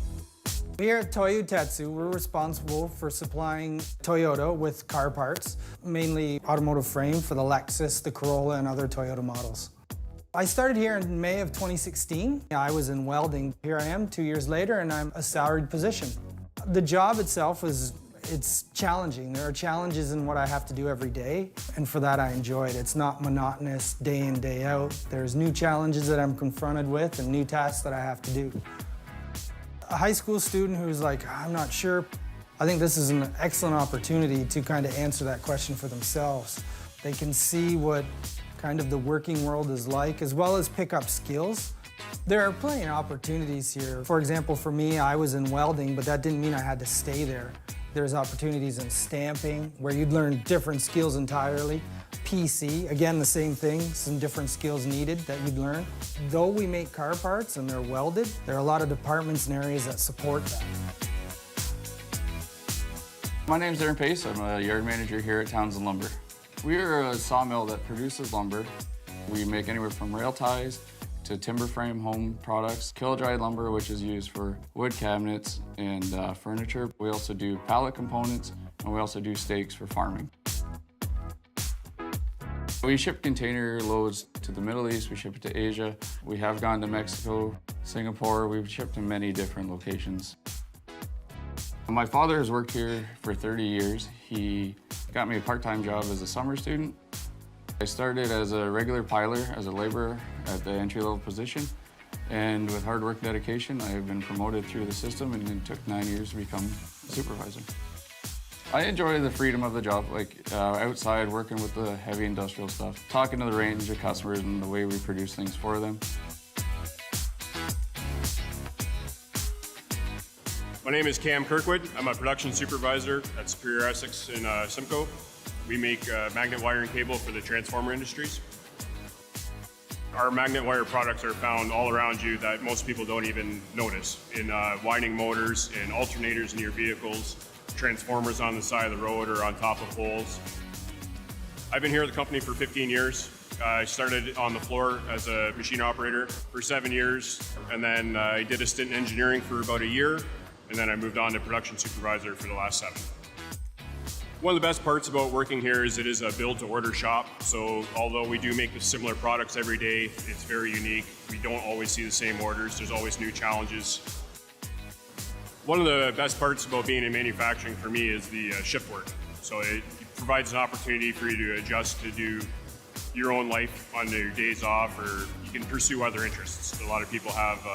Here at Toyotetsu, we're responsible for supplying Toyota with car parts, mainly automotive frame for the Lexus, the Corolla, and other Toyota models. I started here in May of 2016. I was in welding. Here I am 2 years later, and I'm a salaried position. The job itself it's challenging. There are challenges in what I have to do every day, and for that I enjoy it. It's not monotonous day in, day out. There's new challenges that I'm confronted with and new tasks that I have to do. A high school student who's like, I'm not sure, I think this is an excellent opportunity to kind of answer that question for themselves. They can see what kind of the working world is like, as well as pick up skills. There are plenty of opportunities here. For example, for me, I was in welding, but that didn't mean I had to stay there. There's opportunities in stamping, where you'd learn different skills entirely. PC, again, the same thing, some different skills needed that you'd learn. Though we make car parts and they're welded, there are a lot of departments and areas that support that. My name's Aaron Pace. I'm a yard manager here at Townsend Lumber. We are a sawmill that produces lumber. We make anywhere from rail ties to timber frame home products, kiln-dried lumber, which is used for wood cabinets and furniture. We also do pallet components, and we also do stakes for farming. We ship container loads to the Middle East, we ship it to Asia. We have gone to Mexico, Singapore, we've shipped to many different locations. My father has worked here for 30 years. He got me a part-time job as a summer student. I started as a regular piler, as a laborer at the entry-level position. And with hard work and dedication, I have been promoted through the system, and it took 9 years to become a supervisor. I enjoy the freedom of the job, like outside working with the heavy industrial stuff, talking to the range of customers and the way we produce things for them. My name is Cam Kirkwood. I'm a production supervisor at Superior Essex in Simcoe. We make magnet wire and cable for the transformer industries. Our magnet wire products are found all around you that most people don't even notice, in winding motors, in alternators in your vehicles, transformers on the side of the road or on top of poles. I've been here at the company for 15 years. I started on the floor as a machine operator for 7 years, and then I did a stint in engineering for about a year, and then I moved on to production supervisor for the last 7. One of the best parts about working here is it is a build-to-order shop, so although we do make the similar products every day, it's very unique. We don't always see the same orders. There's always new challenges. One of the best parts about being in manufacturing for me is the shift work. So it provides an opportunity for you to adjust to do your own life on your days off, or you can pursue other interests. A lot of people have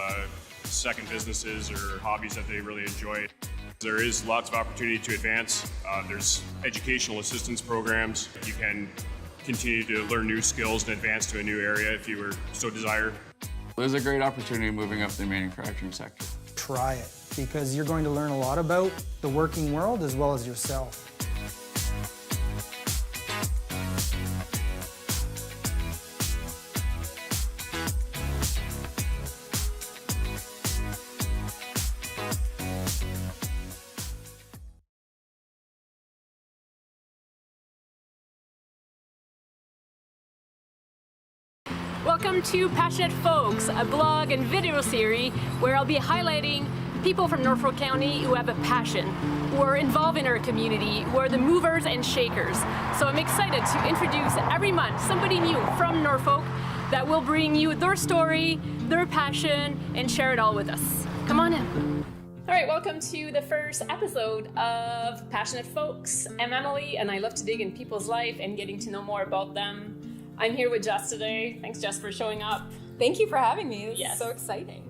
second businesses or hobbies that they really enjoy. There is lots of opportunity to advance. There's educational assistance programs. You can continue to learn new skills and advance to a new area if you were so desire. There's a great opportunity moving up the manufacturing sector. Try it, because you're going to learn a lot about the working world as well as yourself. Welcome to Passionate Folks, a blog and video series where I'll be highlighting people from Norfolk County who have a passion, who are involved in our community, who are the movers and shakers. So I'm excited to introduce every month somebody new from Norfolk that will bring you their story, their passion, and share it all with us. Come on in. All right, welcome to the first episode of Passionate Folks. I'm Emily, and I love to dig in people's life and getting to know more about them. I'm here with Jess today. Thanks, Jess, for showing up. Thank you for having me. This Yes. is so exciting.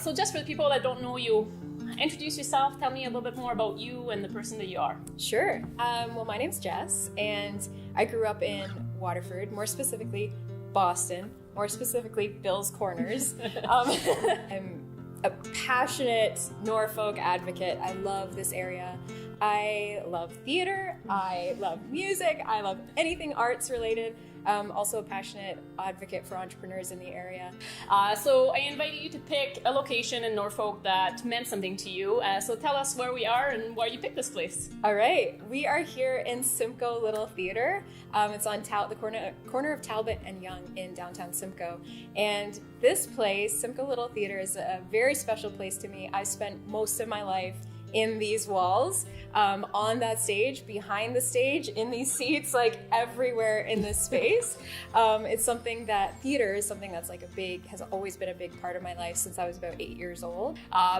So Jess, for the people that don't know you, introduce yourself. Tell me a little bit more about you and the person that you are. Sure. Well, my name's Jess, and I grew up in Waterford, more specifically Boston, more specifically Bill's Corners. I'm a passionate Norfolk advocate. I love this area. I love theater. I love music. I love anything arts related. Also a passionate advocate for entrepreneurs in the area. So I invited you to pick a location in Norfolk that meant something to you. So tell us where we are and why you picked this place. All right, we are here in Simcoe Little Theater. It's on the corner of Talbot and Yonge in downtown Simcoe. And this place, Simcoe Little Theater, is a very special place to me. I spent most of my life in these walls, on that stage, behind the stage, in these seats, like everywhere in this space. It's something that theater is something that's has always been a big part of my life since I was about 8 years old.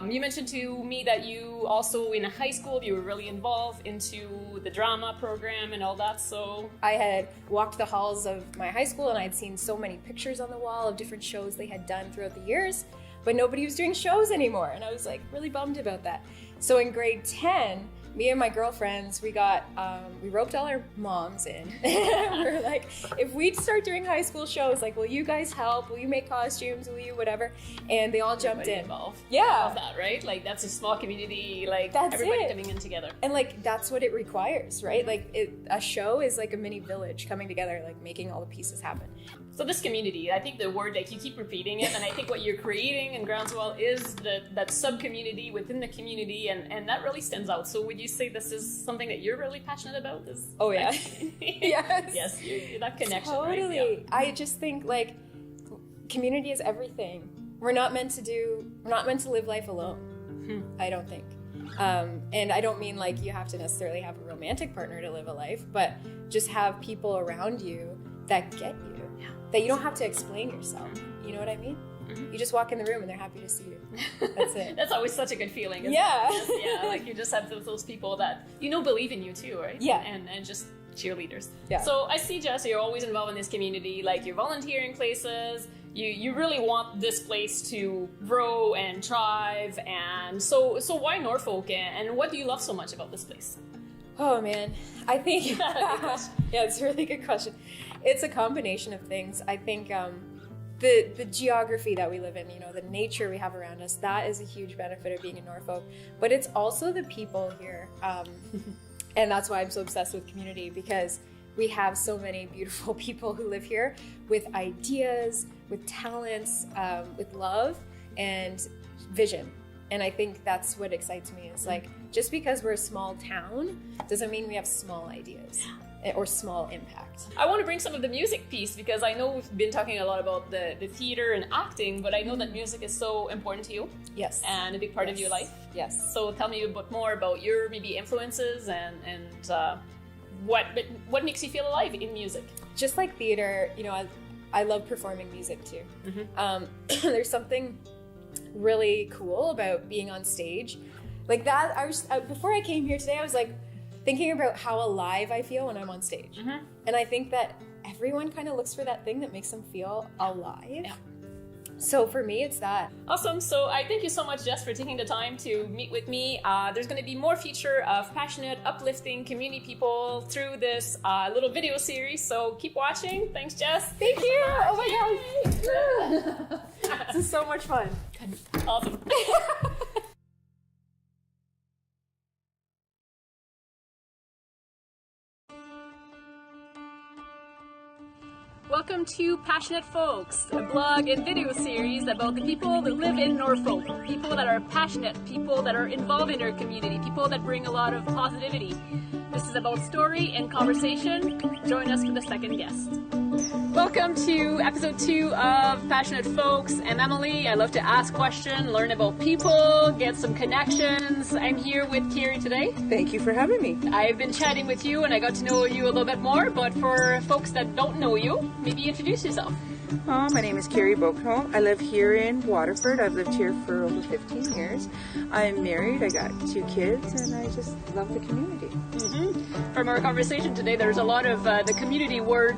You mentioned to me that you also in high school, you were really involved into the drama program and all that, so. I had walked the halls of my high school and I'd seen so many pictures on the wall of different shows they had done throughout the years, but nobody was doing shows anymore. And I was really bummed about that. So in grade 10, me and my girlfriends, we roped all our moms in. We were like, if we start doing high school shows, will you guys help? Will you make costumes? Will you whatever? And they all jumped in. Involved. Yeah. I love that, right? That's a small community, that's everybody it. coming in together. And that's what it requires, right? A show is like a mini village coming together, making all the pieces happen. So this community, I think the word, you keep repeating it, and I think what you're creating in Groundswell is that sub-community within the community, and that really stands out. So would you say this is something that you're really passionate about? Oh yeah. Yes. Yes, that connection, totally. Right? Yeah. I just think community is everything. We're not meant to live life alone. I don't think. And I don't mean you have to necessarily have a romantic partner to live a life, but just have people around you that get you, that you don't have to explain yourself. You know what I mean? You just walk in the room and they're happy to see you. That's it. That's always such a good feeling. Isn't Yeah. it? Yeah, like you just have those people that believe in you too, right? Yeah. And just cheerleaders. Yeah. So I see, Jess, you're always involved in this community. Like you're volunteering places. You really want this place to grow and thrive. And so why Norfolk? And what do you love so much about this place? Oh man, I think yeah, it's a really good question. It's a combination of things. I think the geography that we live in, the nature we have around us, that is a huge benefit of being in Norfolk. But it's also the people here, and that's why I'm so obsessed with community, because we have so many beautiful people who live here with ideas, with talents, with love and vision. And I think that's what excites me, is like, just because we're a small town doesn't mean we have small ideas or small impact. I want to bring some of the music piece, because I know we've been talking a lot about the theater and acting, but I know that music is so important to you. Yes. And a big part of your life. Yes. So tell me a bit more about your maybe influences and what makes you feel alive in music. Just like theater, I love performing music too. There's something really cool about being on stage like that. Before I came here today, I was like thinking about how alive I feel when I'm on stage. And I think that everyone kind of looks for that thing that makes them feel alive. Yeah. So for me, it's that. Awesome. So I thank you so much, Jess, for taking the time to meet with me. There's going to be more feature of passionate, uplifting community people through this little video series. So keep watching. Thanks, Jess. Thank you. Oh my God. This is so much fun. Awesome. Welcome to Passionate Folks, a blog and video series about the people that live in Norfolk, people that are passionate, people that are involved in our community, people that bring a lot of positivity. This is about story and conversation. Join us for the second guest. Welcome to episode 2 of Passionate Folks. I'm Emily. I love to ask questions, learn about people, get some connections. I'm here with Carrie today. Thank you for having me. I've been chatting with you and I got to know you a little bit more, but for folks that don't know you, maybe introduce yourself. My name is Carrie Bokenholt. I live here in Waterford. I've lived here for over 15 years. I'm married. I got 2 kids, and I just love the community. From our conversation today, there's a lot of the community word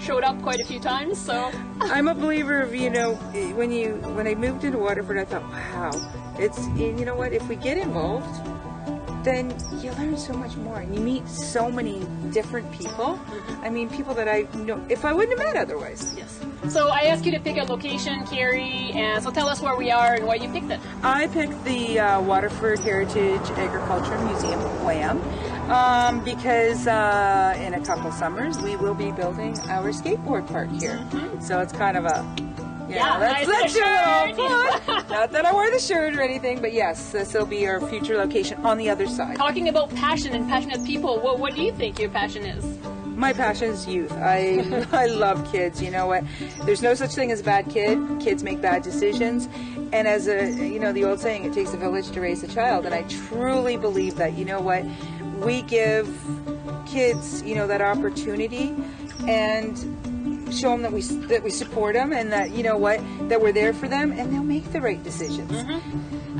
showed up quite a few times. So I'm a believer of, when I moved into Waterford, I thought, wow, it's, you know what, if we get involved, then you learn so much more and you meet so many different people. I mean, people that I know if I wouldn't have met otherwise. Yes. So I asked you to pick a location, Carrie, and so tell us where we are and why you picked it. I picked the Waterford Heritage Agriculture Museum, WHAM, because in a couple summers we will be building our skateboard park here. So it's kind of a let's do it all fun. Not that I wear the shirt or anything, but yes, this will be our future location on the other side. Talking about passion and passionate people, what do you think your passion is? My passion is youth. I love kids. You know what? There's no such thing as a bad kid. Kids make bad decisions. And as the old saying, it takes a village to raise a child. And I truly believe that, we give kids, that opportunity and show them that we support them and that, that we're there for them and they'll make the right decisions.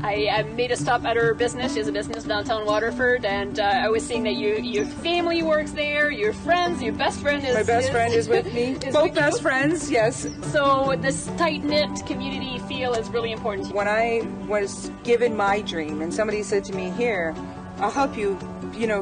I made a stop at her business. She has a business downtown Waterford, and I was seeing that your family works there, your friends, your best friend is... My best friend is with me. Both best friends, yes. So this tight-knit community feel is really important. When I was given my dream and somebody said to me, here, I'll help you,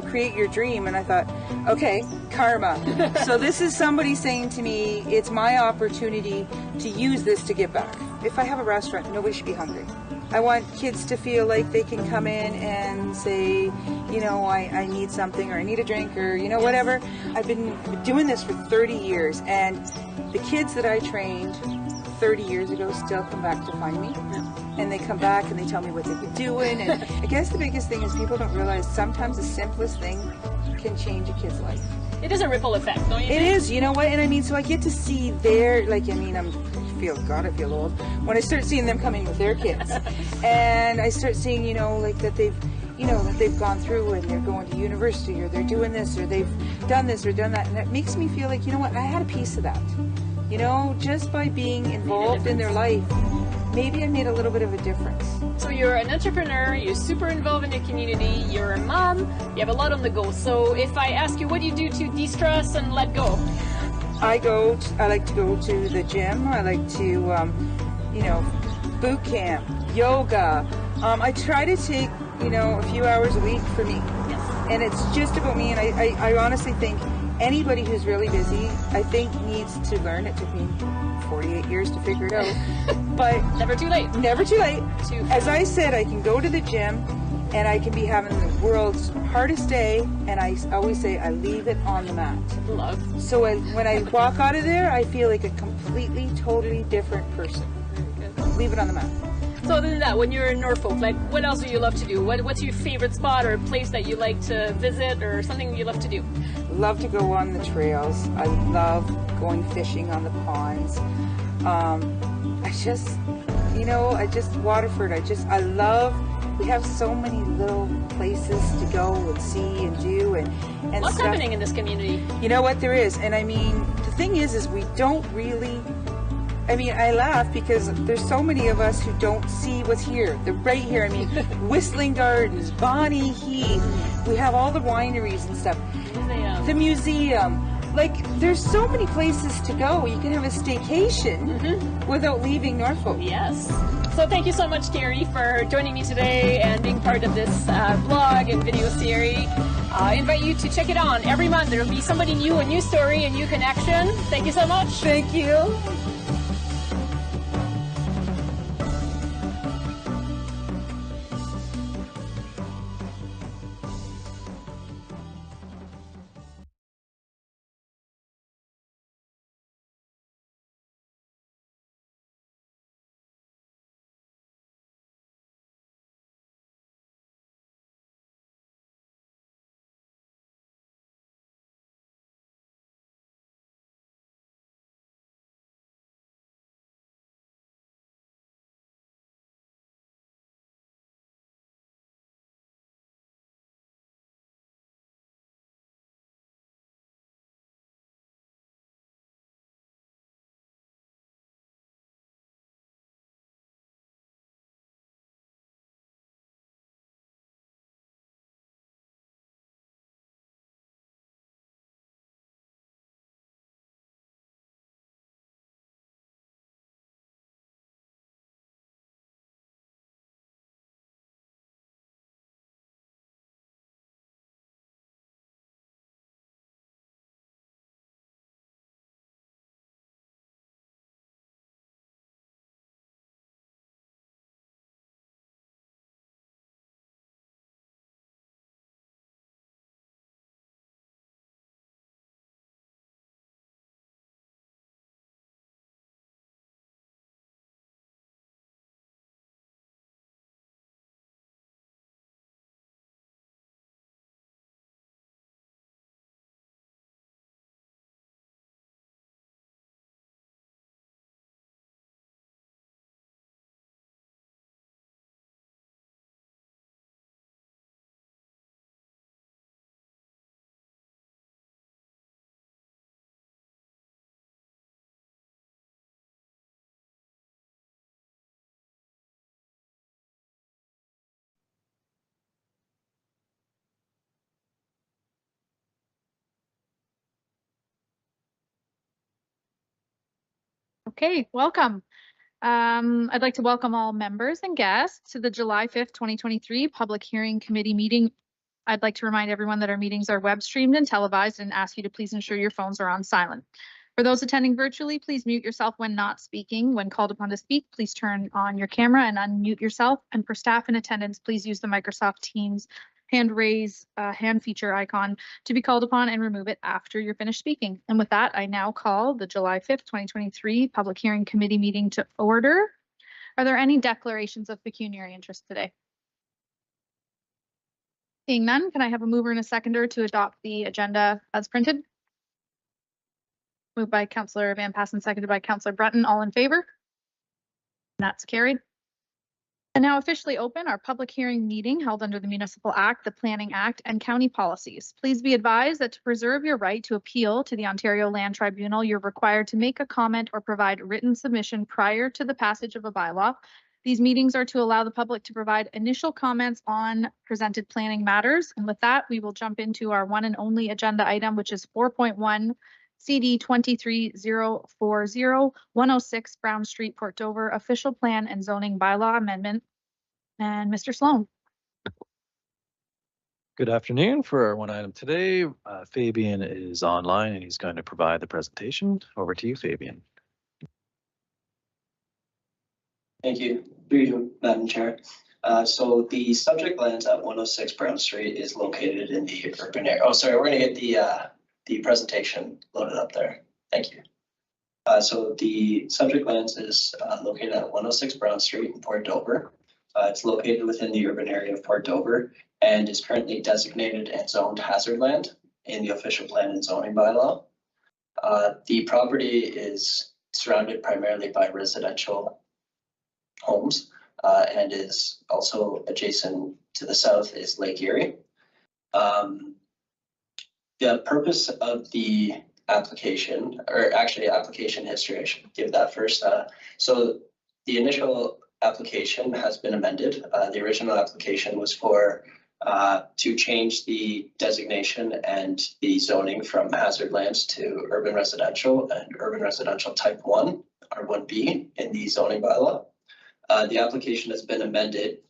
create your dream. And I thought, okay, karma. So this is somebody saying to me, it's my opportunity to use this to give back. If I have a restaurant, nobody should be hungry. I want kids to feel like they can come in and say, I need something or I need a drink or, whatever. I've been doing this for 30 years and the kids that I trained 30 years ago still come back to find me. And they come back and they tell me what they've been doing. And I guess the biggest thing is people don't realize sometimes the simplest thing can change a kid's life. It is a ripple effect, don't you think? It is, you know what? And I mean, so I get to see their, I feel old when I start seeing them coming with their kids. And I start seeing, that they've, you know, that they've gone through and they're going to university or they're doing this or they've done this or done that. And that makes me feel like, you know what, I had a piece of that. You know, just by being involved in their life, maybe I made a little bit of a difference. So you're an entrepreneur, you're super involved in the community, you're a mom, you have a lot on the go. So if I ask you, what do you do to de-stress and let go? I like to go to the gym. I like to, you know, boot camp, yoga. I try to take, you know, a few hours a week for me. Yes. And it's just about me. And I honestly think anybody who's really busy, I think needs to learn. It took me 48 years to figure it out. But never too late. Never too late. As I said, I can go to the gym and I can be having the world's hardest day, and I always say I leave it on the mat. Love. So when I walk out of there, I feel like a completely, totally different person. Leave it on the mat. So other than that, when you're in Norfolk, like what else do you love to do? What's your favorite spot or place that you like to visit or something you love to do? Love to go on the trails. I love going fishing on the ponds. Waterford, we have so many little places to go and see and do and What's stuff. happening in this community? You know what, there is. And I mean, the thing is we don't really, I mean, I laugh because there's so many of us who don't see what's here. They're right here. I mean, Whistling Gardens, Bonnie Heath. We have all the wineries and stuff. The museum. Like, there's so many places to go. You can have a staycation without leaving Norfolk. Yes. So thank you so much, Carrie, for joining me today and being part of this blog and video series. I invite you to check it on. Every month there will be somebody new, a new story, a new connection. Thank you so much. Thank you. Okay, welcome. I'd like to welcome all members and guests to the July 5th, 2023 Public Hearing Committee meeting. I'd like to remind everyone that our meetings are web streamed and televised and ask you to please ensure your phones are on silent. For those attending virtually, please mute yourself when not speaking. When called upon to speak, please turn on your camera and unmute yourself. And for staff in attendance, please use the Microsoft Teams hand raise hand feature icon to be called upon and remove it after you're finished speaking. And with that, I now call the July 5th, 2023 Public Hearing Committee meeting to order. Are there any declarations of pecuniary interest today? Seeing none, can I have a mover and a seconder to adopt the agenda as printed? Moved by Councillor Van Passen, seconded by Councillor Breton. All in favor? That's carried. And now officially open our public hearing meeting held under the Municipal Act, the Planning Act, and county policies. Please be advised that to preserve your right to appeal to the Ontario Land Tribunal, you're required to make a comment or provide written submission prior to the passage of a bylaw. These meetings are to allow the public to provide initial comments on presented planning matters. And with that, we will jump into our one and only agenda item, which is 4.1 CD 23040 106 Brown Street, Port Dover, official plan and zoning bylaw amendment. And Mr. Sloan. Good afternoon. For our one item today, Fabian is online and he's going to provide the presentation. Over to you, Fabian. Thank you, through you, Madam Chair. So the subject lands at 106 Brown Street is located in the urban area. Oh, sorry, we're going to get the presentation loaded up there. Thank you. So the subject lands is located at 106 Brown Street in Port Dover. It's located within the urban area of Port Dover and is currently designated and zoned hazard land in the official plan and zoning bylaw. The property is surrounded primarily by residential homes and is also adjacent to the south is Lake Erie. The purpose of the application, or actually application history, I should give that first. So the initial application has been amended. The original application was for to change the designation and the zoning from hazard lands to urban residential and urban residential type 1, R1B in the zoning bylaw. The application has been amended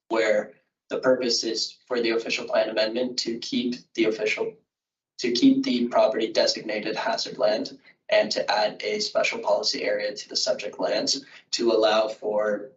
where the purpose is for the official plan amendment to keep the property designated hazard land and to add a special policy area to the subject lands to allow for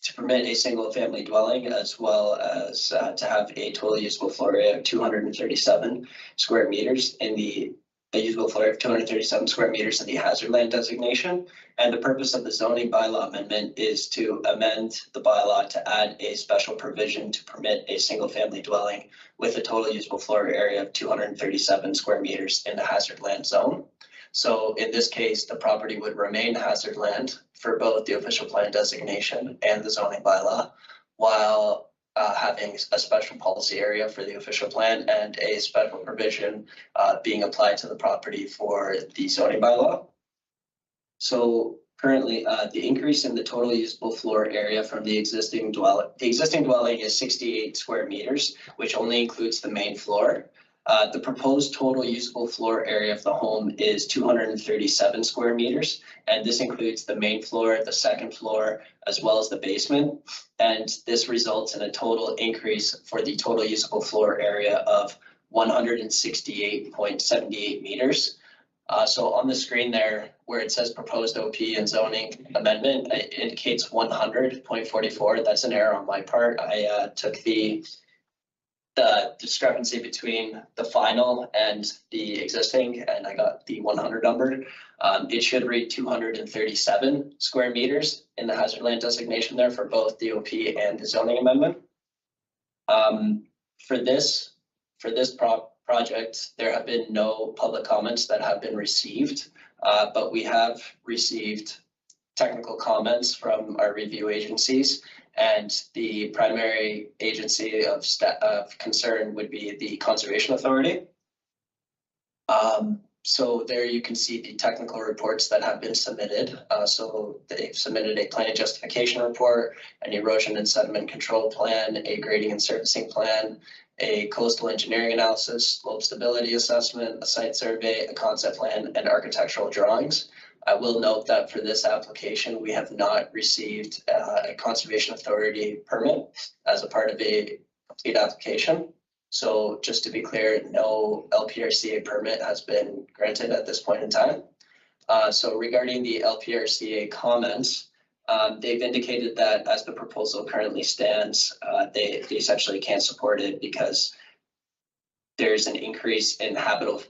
to permit a single family dwelling as well as to have a total usable floor area of 237 square meters in the usable floor area of 237 square meters in the hazard land designation. And the purpose of the zoning bylaw amendment is to amend the bylaw to add a special provision to permit a single family dwelling with a total usable floor area of 237 square meters in the hazard land zone. So in this case, the property would remain hazard land for both the official plan designation and the zoning bylaw, while having a special policy area for the official plan and a special provision being applied to the property for the zoning bylaw. So currently, the increase in the total usable floor area from the existing dwelling is 68 square meters, which only includes the main floor. The proposed total usable floor area of the home is 237 square meters, and this includes the main floor, the second floor, as well as the basement. And this results in a total increase for the total usable floor area of 168.78 meters. So on the screen there, where it says proposed OP and zoning amendment, it indicates 100.44. That's an error on my part. I took the discrepancy between the final and the existing, and I got the 100 number. It should read 237 square meters in the hazard land designation there for both the OP and the zoning amendment. For this project, there have been no public comments that have been received, but we have received technical comments from our review agencies, and the primary agency of concern would be the Conservation Authority. So there you can see the technical reports that have been submitted. So they've submitted a plan justification report, an erosion and sediment control plan, a grading and surfacing plan, a coastal engineering analysis, slope stability assessment, a site survey, a concept plan, and architectural drawings. I will note that for this application, we have not received a Conservation Authority permit as a part of a complete application. So just to be clear, no LPRCA permit has been granted at this point in time. So regarding the LPRCA comments, they've indicated that as the proposal currently stands, they essentially can't support it because there's an increase in habitable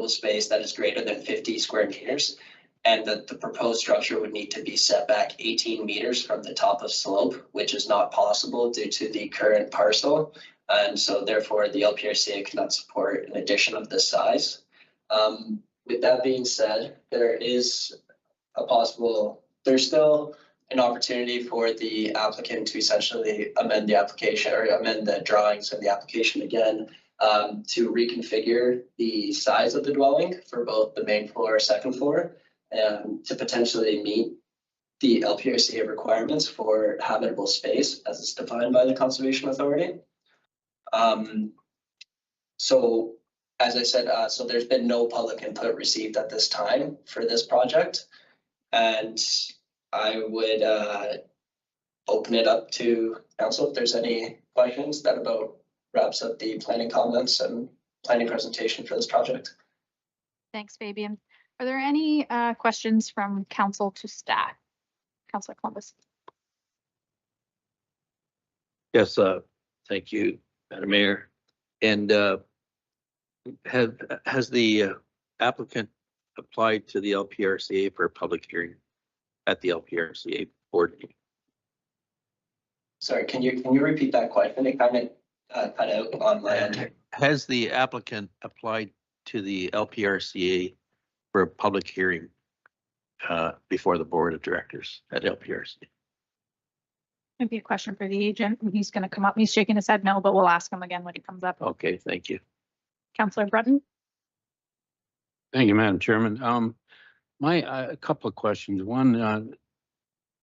space that is greater than 50 square meters, and that the proposed structure would need to be set back 18 meters from the top of slope, which is not possible due to the current parcel. And so therefore the LPRCA cannot support an addition of this size. With that being said, there is a possible there's still an opportunity for the applicant to essentially amend the application or amend the drawings and the application again to reconfigure the size of the dwelling for both the main floor, second floor, to potentially meet the LPRCA requirements for habitable space as it's defined by the Conservation Authority. So as I said, so there's been no public input received at this time for this project. And I would open it up to council if there's any questions. That about wraps up the planning comments and planning presentation for this project. Thanks, Fabian. Are there any questions from council to staff? Councilor Columbus. Yes, thank you, Madam Mayor. And has the applicant applied to the LPRCA for a public hearing at the LPRCA board meeting? Sorry, can you repeat that question? It kind of cut out on my end. Has the applicant applied to the LPRCA for a public hearing before the board of directors at LPRCA? Maybe a question for the agent. He's going to come up. He's shaking his head no, but we'll ask him again when he comes up. Okay, thank you. Councillor Breton. Thank you, Madam Chairman. A couple of questions. One,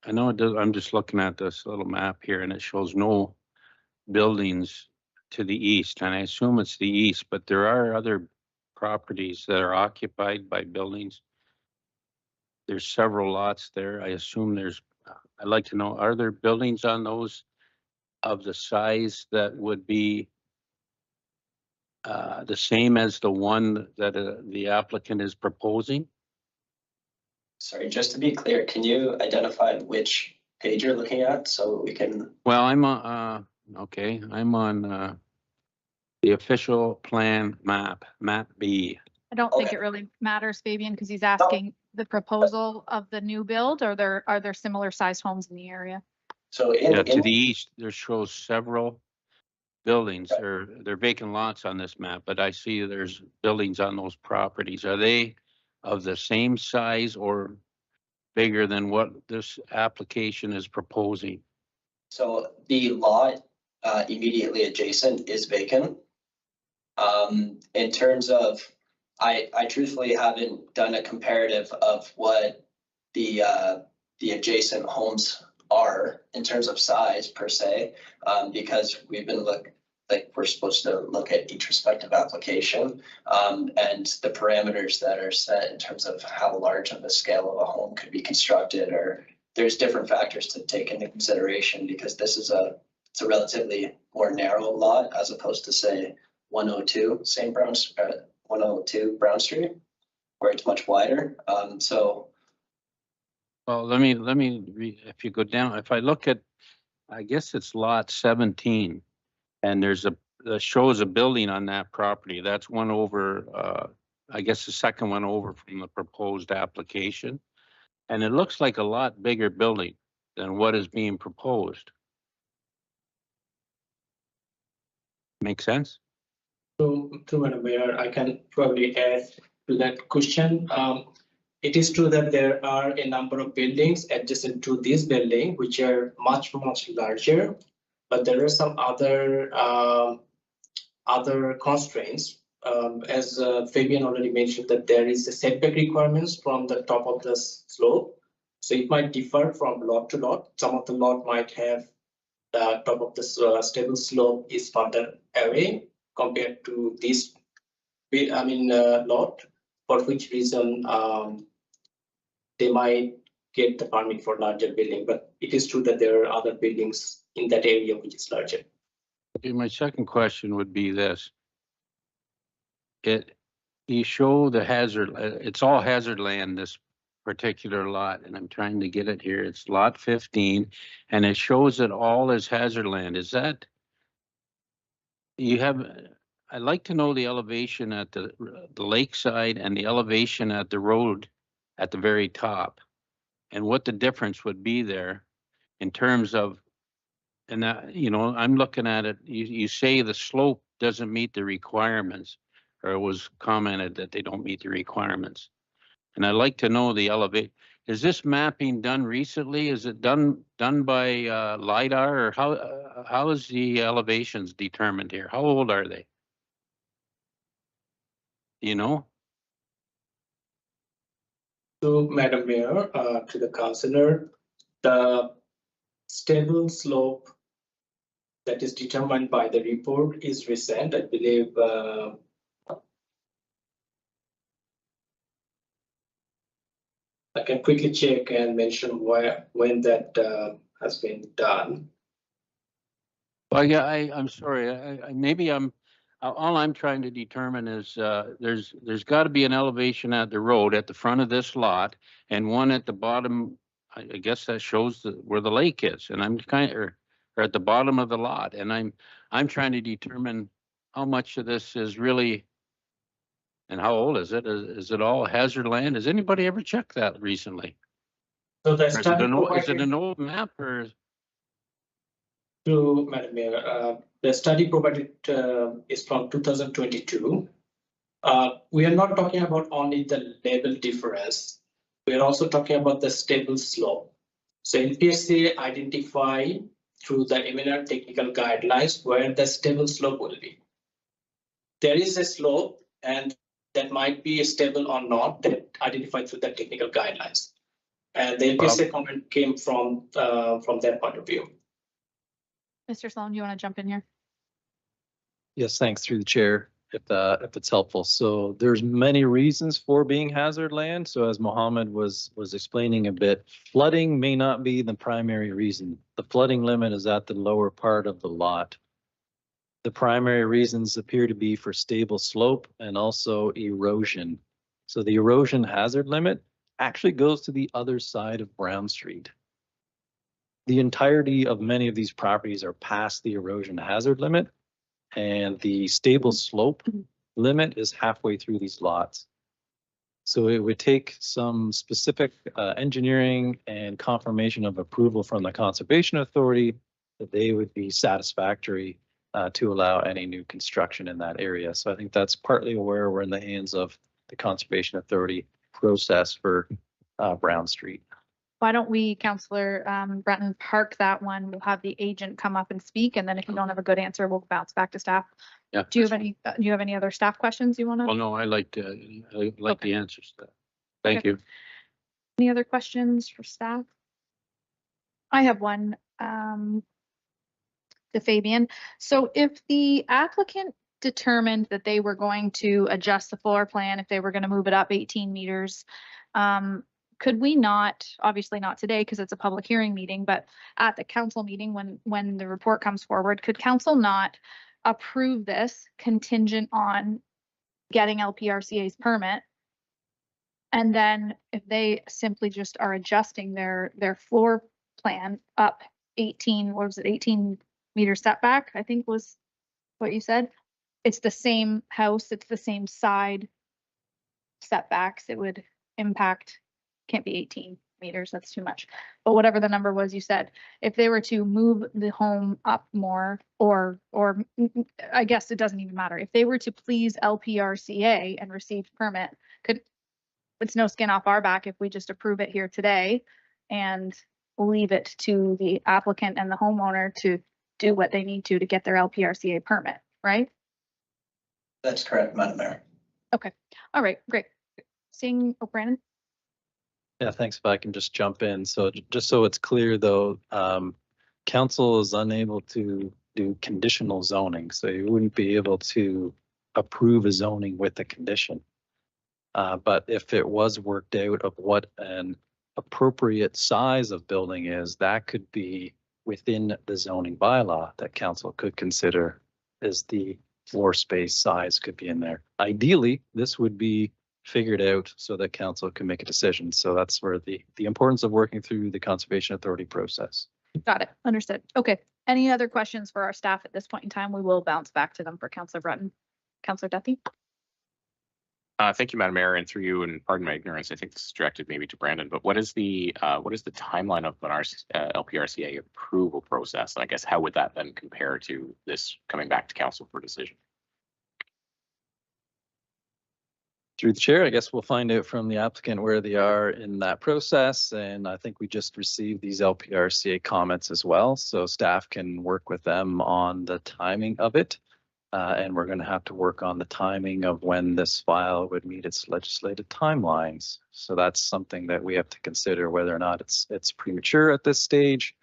I know it does, I'm just looking at this little map here and it shows no buildings to the east, and I assume it's the east, but there are other properties that are occupied by buildings. There's several lots there. I assume I'd like to know, are there buildings on those of the size that would be the same as the one that the applicant is proposing? Sorry, just to be clear, can you identify which page you're looking at so we can? Well, I'm on, okay, I'm on the official plan map B. I don't think it really matters, Fabian, because he's asking the proposal of the new build, or are there similar sized homes in the area? So to the east, there shows several buildings. They're vacant lots on this map, but I see there's buildings on those properties. Are they of the same size or bigger than what this application is proposing? So the lot immediately adjacent is vacant. In terms of, I truthfully haven't done a comparative of what the adjacent homes are in terms of size per se, because we've been we're supposed to look at each respective application and the parameters that are set in terms of how large of a scale of a home could be constructed, or there's different factors to take into consideration because this is it's a relatively more narrow lot as opposed to say 102 102 Brown Street, where it's much wider. Well, let me read, if you go down, if I look at, I guess it's lot 17, and that shows a building on that property. That's one over, I guess the second one over from the proposed application. And it looks like a lot bigger building than what is being proposed. Make sense? To Madam Mayor, I can probably add to that question. It is true that there are a number of buildings adjacent to this building which are much larger, but there are some other constraints. As Fabian already mentioned, that there is a setback requirements from the top of the slope, so it might differ from lot to lot. Some of the lot might have the top of the stable slope is further away compared to this lot, for which reason they might get the permit for larger building, but it is true that there are other buildings in that area which is larger. Okay, my second question would be this. You show the hazard, it's all hazard land, this particular lot, and I'm trying to get it here. It's lot 15, and it shows it all as hazard land. Is that, I'd like to know the elevation at the lakeside and the elevation at the road at the very top, and what the difference would be there in terms of, and that, I'm looking at it, you say the slope doesn't meet the requirements, or it was commented that they don't meet the requirements. And I'd like to know the elevate. is this mapping done recently? Is it done by LiDAR, or how is the elevations determined here? How old are they? Do you know? To Madam Mayor, to the councillor, the stable slope that is determined by the report is recent. I believe I can quickly check and mention when that has been done. Well, yeah, I'm sorry. Maybe all I'm trying to determine is there's got to be an elevation at the road at the front of this lot, and one at the bottom. I guess that shows where the lake is, and I'm or at the bottom of the lot, and I'm trying to determine how much of this is really, and how old is it? Is it all hazard land? Has anybody ever checked that recently? So the Is study it an old map or? To Madam Mayor, the study provided is from 2022. We are not talking about only the level difference. We are also talking about the stable slope. So NPSA identify through the MNR technical guidelines where the stable slope will be. There is a slope, and that might be stable or not, that identified through the technical guidelines. And the NPSA comment came from that point of view. Mr. Sloan, you want to jump in here? Yes, thanks through the chair, if it's helpful. So there's many reasons for being hazard land. So as Mohammed was explaining a bit, flooding may not be the primary reason. The flooding limit is at the lower part of the lot. The primary reasons appear to be for stable slope and also erosion. So the erosion hazard limit actually goes to the other side of Brown Street. The entirety of many of these properties are past the erosion hazard limit, and the stable slope limit is halfway through these lots. So it would take some specific engineering and confirmation of approval from the Conservation Authority that they would be satisfactory to allow any new construction in that area. So I think that's partly where we're in the hands of the Conservation Authority process for Brown Street. Why don't we, Councillor Breton, park that one? We'll have the agent come up and speak, and then if you don't have a good answer, we'll bounce back to staff. Yeah. Do you have any other staff questions you want to? Well, no, I like the answers to that. Thank you. Any other questions for staff? I have one to Fabian. So if the applicant determined that they were going to adjust the floor plan, if they were going to move it up 18 meters, could we not, obviously not today because it's a public hearing meeting, but at the council meeting when the report comes forward, could council not approve this contingent on getting LPRCA's permit? And then if they simply just are adjusting their floor plan up 18, what was it, 18 meter setback, I think was what you said. It's the same house, it's the same side setbacks. It would impact, can't be 18 meters, that's too much. But whatever the number was you said, if they were to move the home up more, or I guess it doesn't even matter. If they were to please LPRCA and receive permit, it's no skin off our back if we just approve it here today and leave it to the applicant and the homeowner to do what they need to get their LPRCA permit, right? That's correct, Madam Mayor. Okay, all right, great. Brandon? Yeah, thanks. If I can just jump in. So just so it's clear though, council is unable to do conditional zoning. So you wouldn't be able to approve a zoning with a condition. But if it was worked out of what an appropriate size of building is, that could be within the zoning bylaw that council could consider as the floor space size could be in there. Ideally, this would be figured out so that council can make a decision. So that's where the importance of working through the Conservation Authority process. Got it, understood. Okay, any other questions for our staff at this point in time? We will bounce back to them for Councillor Breton. Councillor Duthie? Thank you, Madam Mayor, and through you, and pardon my ignorance, I think this is directed maybe to Brandon, but what is the timeline of our LPRCA approval process? And I guess how would that then compare to this coming back to council for decision? Through the chair, I guess we'll find out from the applicant where they are in that process. And I think we just received these LPRCA comments as well. So staff can work with them on the timing of it. And we're going to have to work on the timing of when this file would meet its legislative timelines. So that's something that we have to consider, whether or not it's premature at this stage,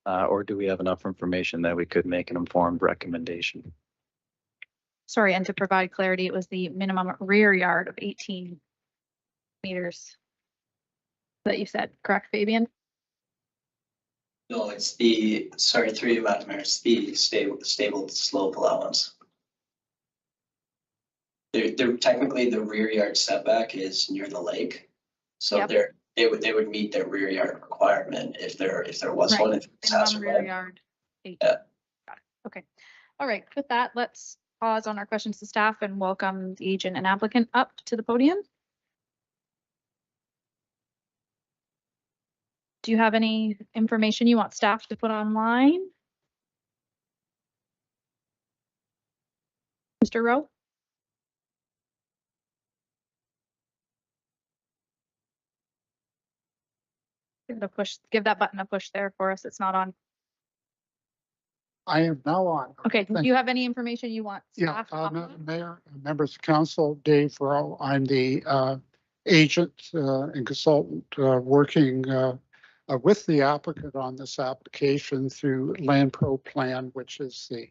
or do we have enough information that we could make an informed recommendation. Sorry, and to provide clarity, it was the minimum rear yard of 18 meters that you said, correct, Fabian? No, it's the, sorry, through you, Madam Mayor, it's the stable slope allowance. They're technically the rear yard setback is near the lake. So Yep. they would meet their rear yard requirement if there was Right. one. If it's Minimum hazard rear land. yard. 18. Yeah. Got it. Okay. All right. With that, let's pause on our questions to staff and welcome the agent and applicant up to the podium. Do you have any information you want staff to put online? Mr. Rowe? Give that button a push there for us. It's not on. I am now on. Okay. Do Thank you have any information you want Yeah, staff to pop on? Madam Mayor, members of council, Dave Rowe. I'm the agent and consultant working with the applicant on this application through Land Pro Plan, which is the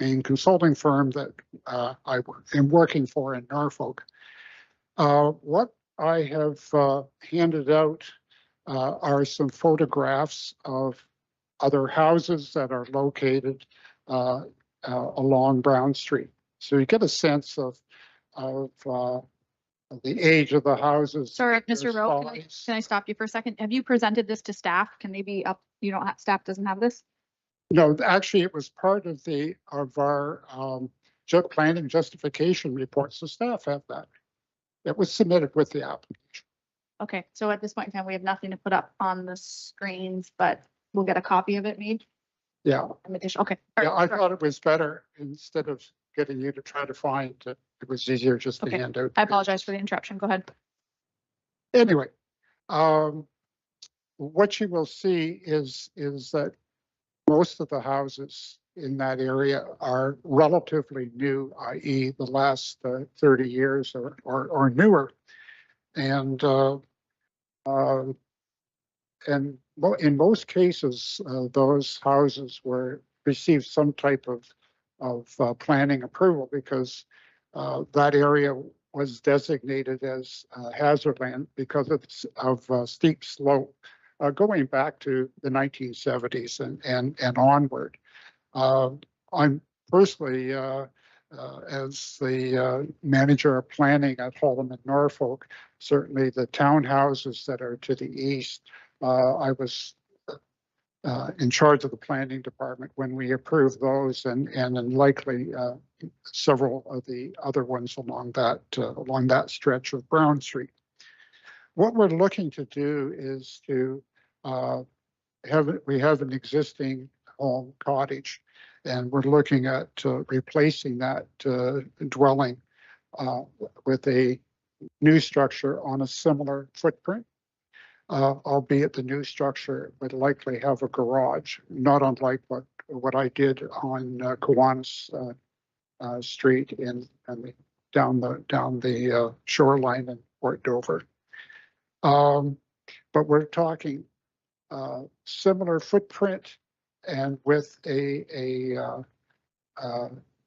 main consulting firm that I am working for in Norfolk. What I have handed out are some photographs of other houses that are located along Brown Street. So you get a sense of the age of the houses. Sorry, Mr. Rowe, can I stop you for a second? Have you presented this to staff? Can they be up? You don't have, staff doesn't have this? No, actually, it was part of our planning justification report. So staff have that. It was submitted with the application. Okay, so at this point in time, we have nothing to put up on the screens, but we'll get a copy of it made. Yeah. Okay. All Yeah, right, I thought it was better instead of getting you to try to find it. It was easier just to Okay. hand out. I apologize for the interruption. Go ahead. Anyway, what you will see is that most of the houses in that area are relatively new, i.e. the last 30 years or newer. And in most cases, those houses received some type of planning approval because that area was designated as hazard land because of steep slope going back to the 1970s and onward. I'm personally, as the manager of planning at Hallam and Norfolk, certainly the townhouses that are to the east, I was in charge of the planning department when we approved those, and then likely several of the other ones along that stretch of Brown Street. What we're looking to do is to we have an existing home cottage, and we're looking at replacing that dwelling with a new structure on a similar footprint. Albeit the new structure would likely have a garage, not unlike what I did on Kiwanis Street down the shoreline in Port Dover. But we're talking similar footprint and with a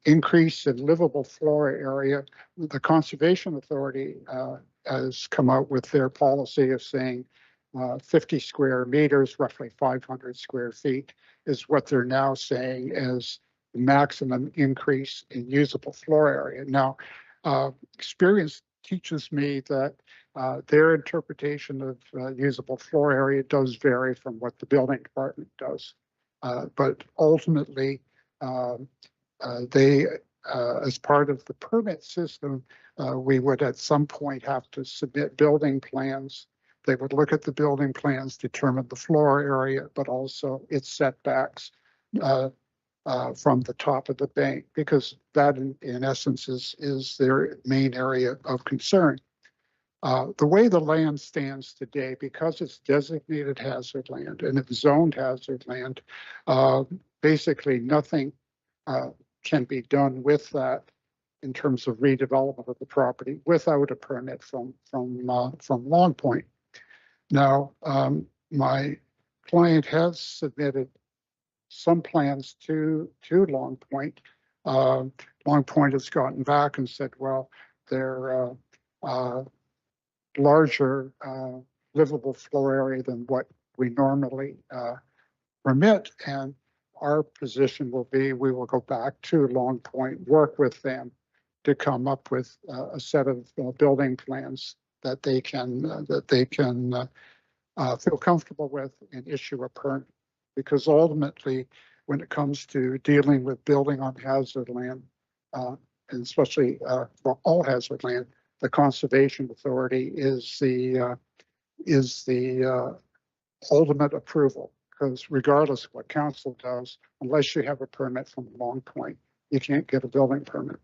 increase in livable floor area. The Conservation Authority has come out with their policy of saying 50 square meters, roughly 500 square feet, is what they're now saying as the maximum increase in usable floor area. Now, experience teaches me that their interpretation of usable floor area does vary from what the building department does. But ultimately, they, as part of the permit system, we would at some point have to submit building plans. They would look at the building plans, determine the floor area, but also its setbacks from the top of the bank, because that in essence is their main area of concern. The way the land stands today, because it's designated hazard land and it's zoned hazard land, basically nothing can be done with that in terms of redevelopment of the property without a permit from Long Point. Now, my client has submitted some plans to Long Point. Long Point has gotten back and said, well, they're larger livable floor area than what we normally permit. And our position will be, we will go back to Long Point, work with them to come up with a set of building plans that they can feel comfortable with and issue a permit. Because ultimately, when it comes to dealing with building on hazard land, and especially for all hazard land, the Conservation Authority is the ultimate approval. Because regardless of what council does, unless you have a permit from Long Point, you can't get a building permit.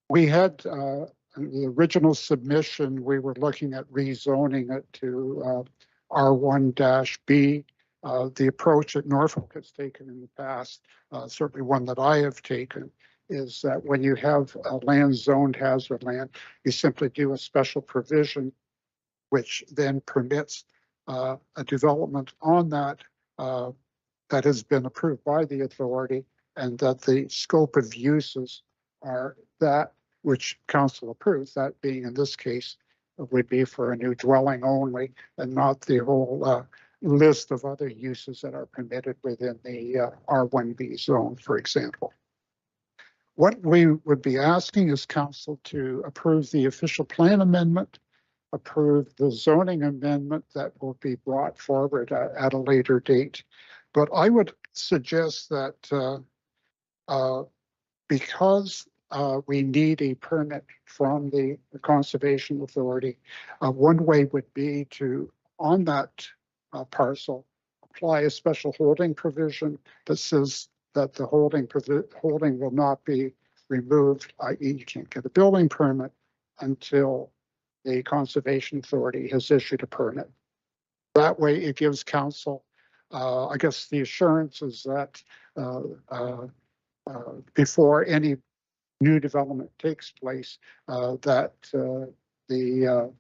We had the original submission, we were looking at rezoning it to R1-B. The approach that Norfolk has taken in the past, certainly one that I have taken, is that when you have a land zoned hazard land, you simply do a special provision which then permits a development on that that has been approved by the authority, and that the scope of uses are that which council approves, that being in this case would be for a new dwelling only, and not the whole list of other uses that are permitted within the R1B zone, for example. What we would be asking is council to approve the official plan amendment, approve the zoning amendment that will be brought forward at a later date. But I would suggest that because we need a permit from the Conservation Authority, one way would be to, on that parcel, apply a special holding provision that says that the holding will not be removed, i.e. you can't get a building permit until the Conservation Authority has issued a permit. That way it gives council, I guess the assurance is that before any new development takes place, that the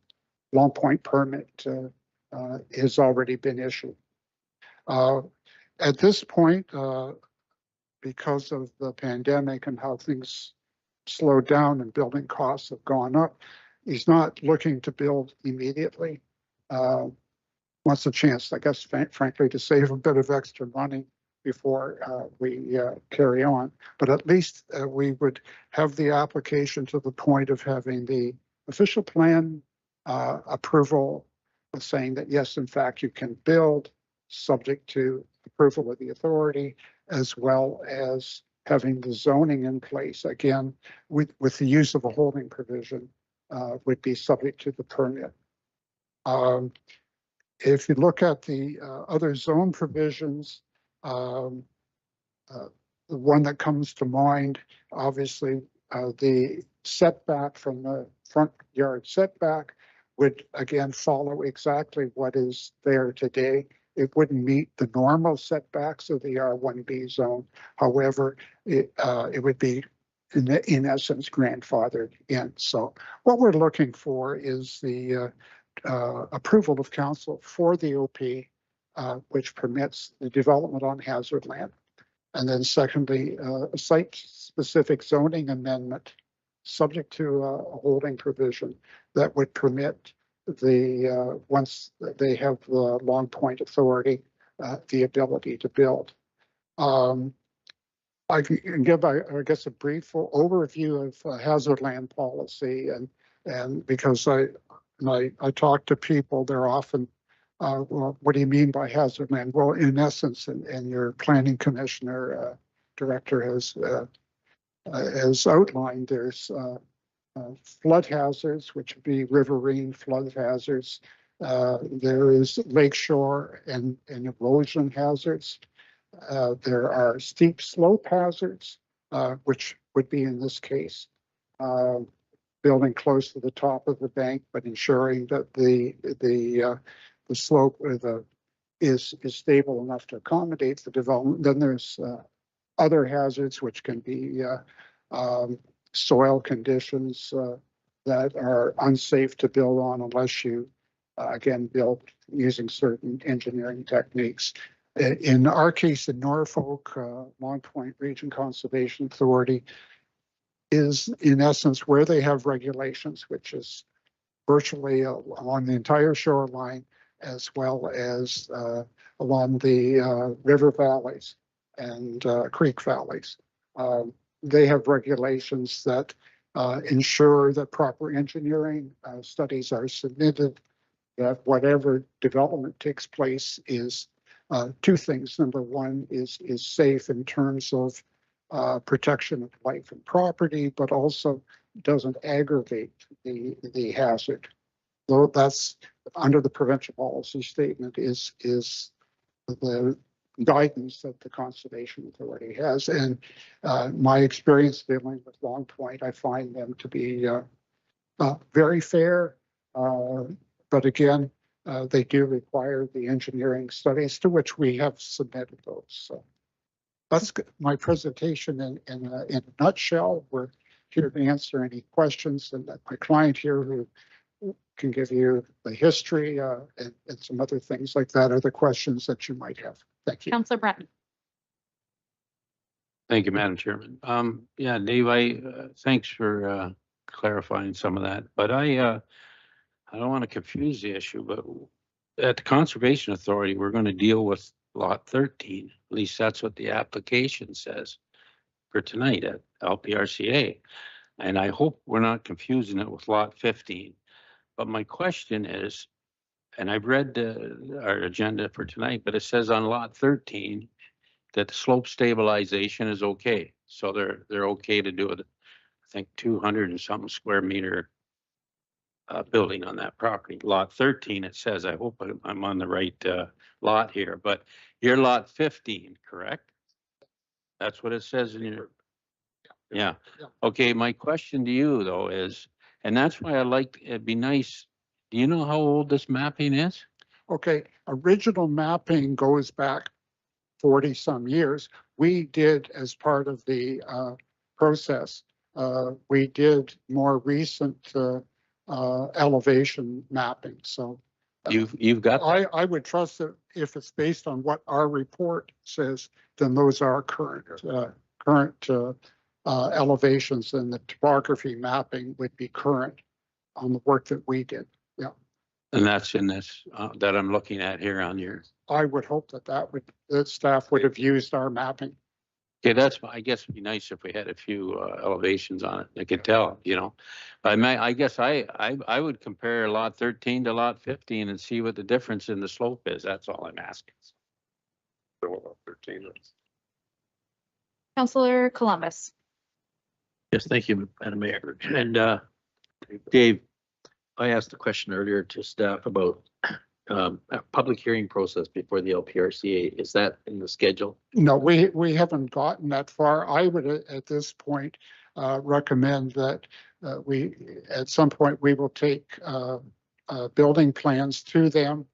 Long Point permit has already been issued. At this point, because of the pandemic and how things slowed down and building costs have gone up, he's not looking to build immediately. Wants a chance, I guess, frankly, to save a bit of extra money before we carry on. But at least we would have the application to the point of having the official plan approval, saying that yes, in fact, you can build subject to approval of the authority, as well as having the zoning in place, again, with the use of a holding provision, would be subject to the permit. If you look at the other zone provisions, the one that comes to mind, obviously, the setback from the front yard setback would again follow exactly what is there today. It wouldn't meet the normal setbacks of the R1B zone. However, it would be in essence grandfathered in. So what we're looking for is the approval of council for the OP, which permits the development on hazard land. And then secondly, a site-specific zoning amendment subject to a holding provision that would permit the, once they have the Long Point authority, the ability to build. I can give, I guess, a brief overview of hazard land policy, and because I talk to people, they're often, well, what do you mean by hazard land? Well, in essence, and your planning commissioner director has outlined, there's flood hazards, which would be riverine flood hazards. There is lakeshore and erosion hazards. There are steep slope hazards, which would be in this case building close to the top of the bank, but ensuring that the slope is stable enough to accommodate the development. Then there's other hazards, which can be soil conditions that are unsafe to build on unless you, again, build using certain engineering techniques. In our case in Norfolk, Long Point Region Conservation Authority is in essence where they have regulations, which is virtually along the entire shoreline, as well as along the river valleys and creek valleys. They have regulations that ensure that proper engineering studies are submitted, that whatever development takes place is two things. Number one is safe in terms of protection of life and property, but also doesn't aggravate the hazard. Though that's under the provincial policy statement is the guidance that the Conservation Authority has. And my experience dealing with Long Point, I find them to be very fair. But again, they do require the engineering studies to which we have submitted those. So that's my presentation in a nutshell. We're here to answer any questions, and my client here who can give you the history and some other things like that are the questions that you might have. Thank you. Councillor Breton. Thank you, Madam Chairman. Yeah, Dave, thanks for clarifying some of that, but I don't want to confuse the issue, but at the Conservation Authority, we're going to deal with lot 13. At least that's what the application says for tonight at LPRCA. And I hope we're not confusing it with lot 15. But my question is, and I've read our agenda for tonight, but it says on lot 13 that the slope stabilization is okay. So they're okay to do it, I think 200 and something square meter building on that property. Lot 13, it says, I hope I'm on the right lot here, but you're lot 15, correct? That's what it says in your, yeah. Okay, my question to you though is, and that's why I like, it'd be nice, do you know how old this mapping is? Okay, original mapping goes back 40 some years. We did, as part of the process, we did more recent elevation mapping. So you've got, I would trust that if it's based on what our report says, then those are current elevations, and the topography mapping would be current on the work that we did. Yeah. And that's in this that I'm looking at here on your. I would hope that staff would have used our mapping. Okay, that's, I guess it'd be nice if we had a few elevations on it. I could tell, you know. I guess I would compare lot 13 to lot 15 and see what the difference in the slope is. That's all I'm asking. So lot 13 is. Councillor Columbus. Yes, thank you, Madam Mayor. And Dave, I asked a question earlier to staff about a public hearing process before the LPRCA. Is that in the schedule? No, we haven't gotten that far. I would at this point recommend that we at some point we will take building plans to them,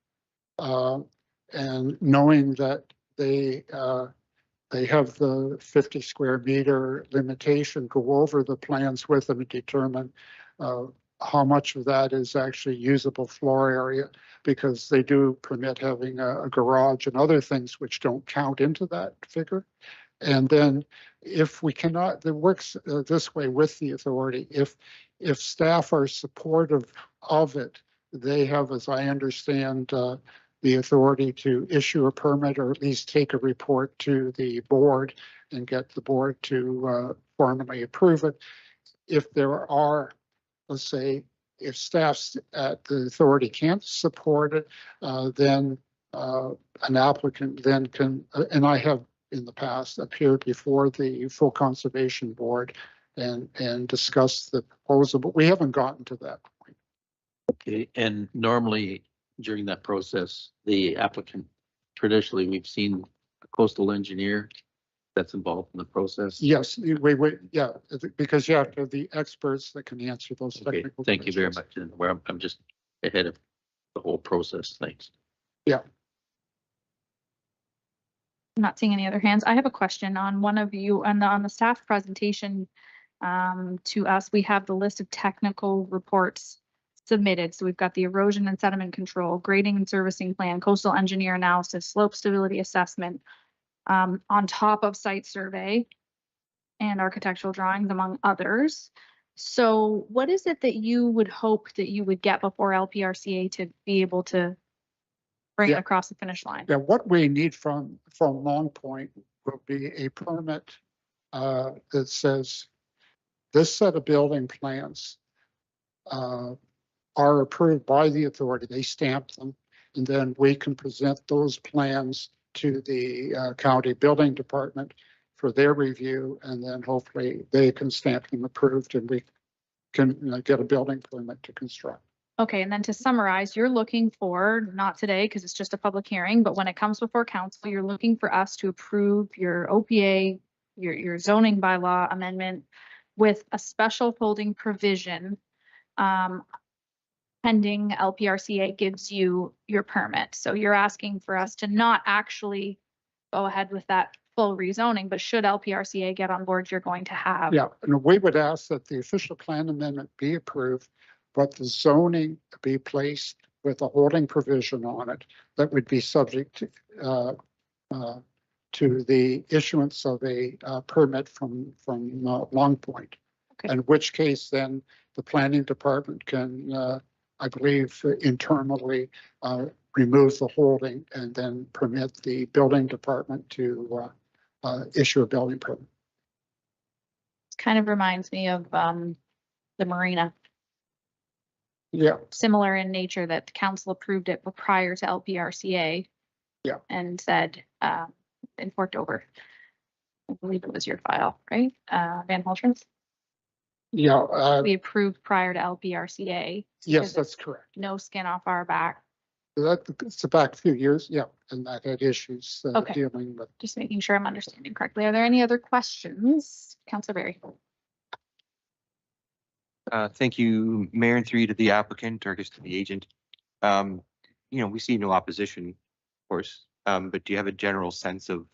and knowing that they have the 50 square meter limitation, go over the plans with them and determine how much of that is actually usable floor area, because they do permit having a garage and other things which don't count into that figure. And then if we cannot, it works this way with the authority. If staff are supportive of it, they have, as I understand, the authority to issue a permit, or at least take a report to the board and get the board to formally approve it. If there are, let's say, if staff at the authority can't support it, then an applicant then can, and I have in the past appeared before the full conservation board and discussed the proposal, but we haven't gotten to that point. Okay, and normally during that process, the applicant, traditionally, we've seen a coastal engineer that's involved in the process? Yes, yeah, because you have to have the experts that can answer those Okay, technical thank you very questions. much. And where I'm just ahead of the whole process. Thanks. Yeah. I'm not seeing any other hands. I have a question on one of you on the staff presentation to us. We have the list of technical reports submitted. So we've got the erosion and sediment control, grading and servicing plan, coastal engineer analysis, slope stability assessment, on top of site survey and architectural drawings, among others. So what is it that you would hope that you would get before LPRCA to be able to bring it across the finish line? Yeah, what we need from Long Point will be a permit that says this set of building plans are approved by the authority. They stamp them, and then we can present those plans to the county building department for their review, and then hopefully they can stamp them approved, and we can get a building permit to construct. Okay, and then to summarize, you're looking for, not today because it's just a public hearing, but when it comes before council, you're looking for us to approve your OPA, your zoning bylaw amendment with a special holding provision pending LPRCA gives you your permit. So you're asking for us to not actually go ahead with that full rezoning, but should LPRCA get on board, you're going to have. Yeah, and we would ask that the official plan amendment be approved, but the zoning be placed with a holding provision on it that would be subject to the issuance of a permit from Long Point. Okay. In which case then the planning department can, I believe, internally remove the holding and then permit the building department to issue a building permit. Kind of reminds me of the marina. Yeah. Similar in nature, that the council approved it prior to LPRCA. Yeah. And said in Fort Dover. I believe it was your file, right? Van Holtrans? Yeah. We approved prior to LPRCA. Yes, that's correct. No skin off our back. It's back a few years, yeah, and that had issues Okay. dealing with. Just making sure I'm understanding correctly. Are there any other questions? Councilor Berry. Thank you, Mayor, and through you to the applicant, or I guess to the agent. We see no opposition, of course, but do you have a general sense of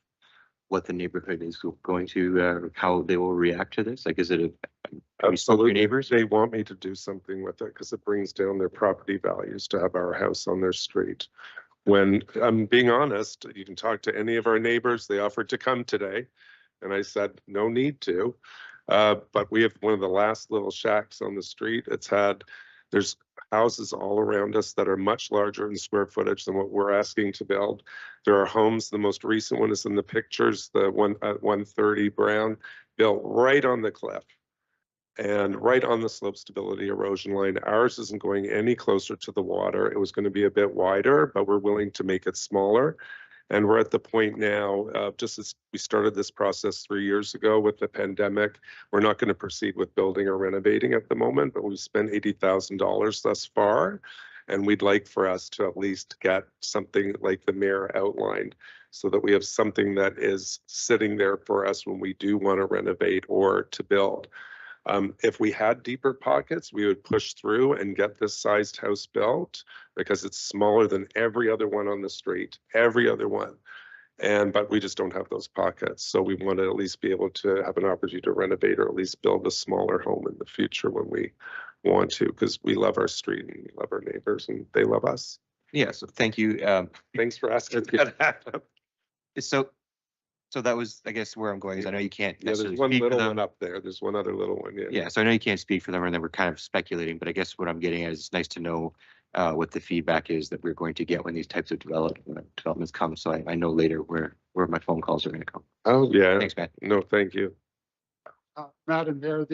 what the neighborhood is going to, how they will react to this? Like, is it Absolutely. neighbors? They want me to do something with it because it brings down their property values to have our house on their street. When I'm being honest, you can talk to any of our neighbors. They offered to come today, and I said no need to. But we have one of the last little shacks on the street. There's houses all around us that are much larger in square footage than what we're asking to build. There are homes, the most recent one is in the pictures, the one at 130 Brown, built right on the cliff and right on the slope stability erosion line. Ours isn't going any closer to the water. It was going to be a bit wider, but we're willing to make it smaller. And we're at the point now, just as we started this process 3 years ago with the pandemic, we're not going to proceed with building or renovating at the moment, but we've spent $80,000 thus far. And we'd like for us to at least get something like the mayor outlined so that we have something that is sitting there for us when we do want to renovate or to build. If we had deeper pockets, we would push through and get this sized house built because it's smaller than every other one on the street, every other one. But we just don't have those pockets. So we want to at least be able to have an opportunity to renovate or at least build a smaller home in the future when we want to, because we love our street and we love our neighbors and they love us. Yeah, so thank you. Thanks for asking that. So that was, I guess, where I'm going is I know you can't Yeah, necessarily there's one speak for little them. one up there. There's one other little one. Yeah. Yeah, so I know you can't speak for them, and then we're kind of speculating, but I guess what I'm getting at is it's nice to know what the feedback is that we're going to get when these types of developments come. So I know later where my phone calls are going to come. Oh, yeah. Thanks, Matt. No, thank you. Madam Mayor,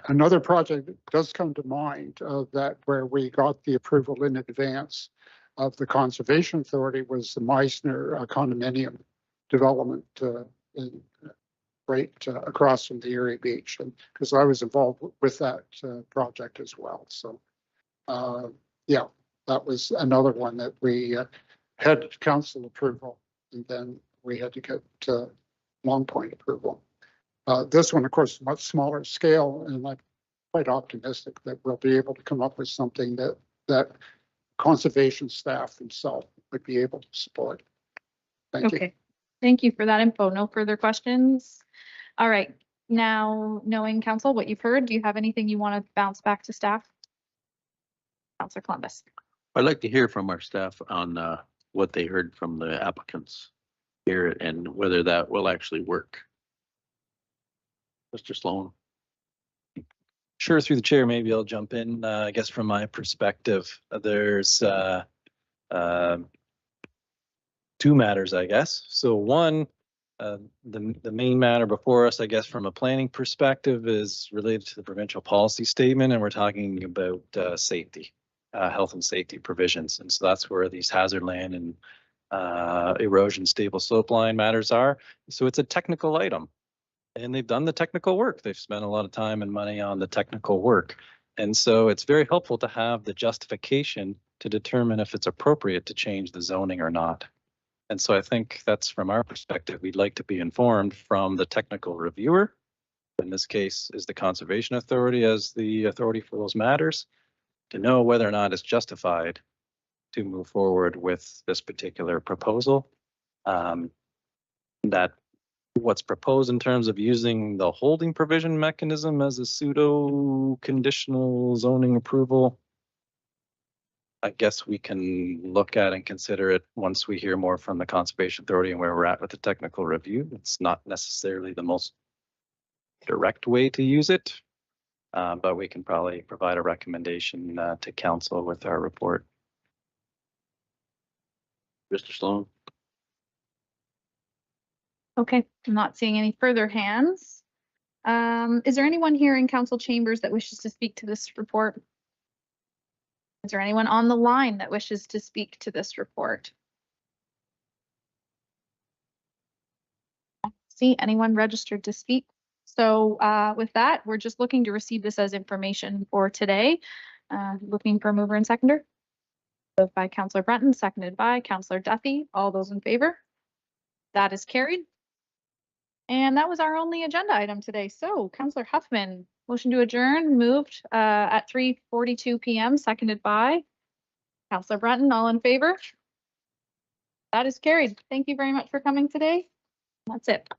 another project that does come to mind that where we got the approval in advance of the Conservation Authority was the Meisner condominium development right across from the Erie Beach, and because I was involved with that project as well. So yeah, that was another one that we had council approval, and then we had to get Long Point approval. This one, of course, much smaller scale, and I'm quite optimistic that we'll be able to come up with something that conservation staff themselves would be able to support. Thank you. Okay, thank you for that info. No further questions. All right, now knowing council what you've heard, do you have anything you want to bounce back to staff? Councillor Columbus. I'd like to hear from our staff on what they heard from the applicants here and whether that will actually work. Mr. Sloan. Sure, through the chair, maybe I'll jump in. I guess from my perspective, there's two matters, I guess. So one, the main matter before us, I guess, from a planning perspective is related to the provincial policy statement, and we're talking about safety, health and safety provisions. And so that's where these hazard land and erosion stable slope line matters are. So it's a technical item. And they've done the technical work. They've spent a lot of time and money on the technical work. And so it's very helpful to have the justification to determine if it's appropriate to change the zoning or not. And so I think that's from our perspective, we'd like to be informed from the technical reviewer. In this case is the Conservation Authority as the authority for those matters, to know whether or not it's justified to move forward with this particular proposal. That what's proposed in terms of using the holding provision mechanism as a pseudo conditional zoning approval, I guess we can look at and consider it once we hear more from the Conservation Authority and where we're at with the technical review. It's not necessarily the most direct way to use it, but we can probably provide a recommendation to council with our report. Mr. Sloan. Okay, I'm not seeing any further hands. Is there anyone here in council chambers that wishes to speak to this report? Is there anyone on the line that wishes to speak to this report? See anyone registered to speak? So with that, we're just looking to receive this as information for today. Looking for a mover and seconder. Moved by Councillor Breton, seconded by Councillor Duffy. All those in favor? That is carried. And that was our only agenda item today. So Councillor Huffman, motion to adjourn, moved at 3:42 p.m., seconded by Councillor Breton. All in favor? That is carried. Thank you very much for coming today. That's it.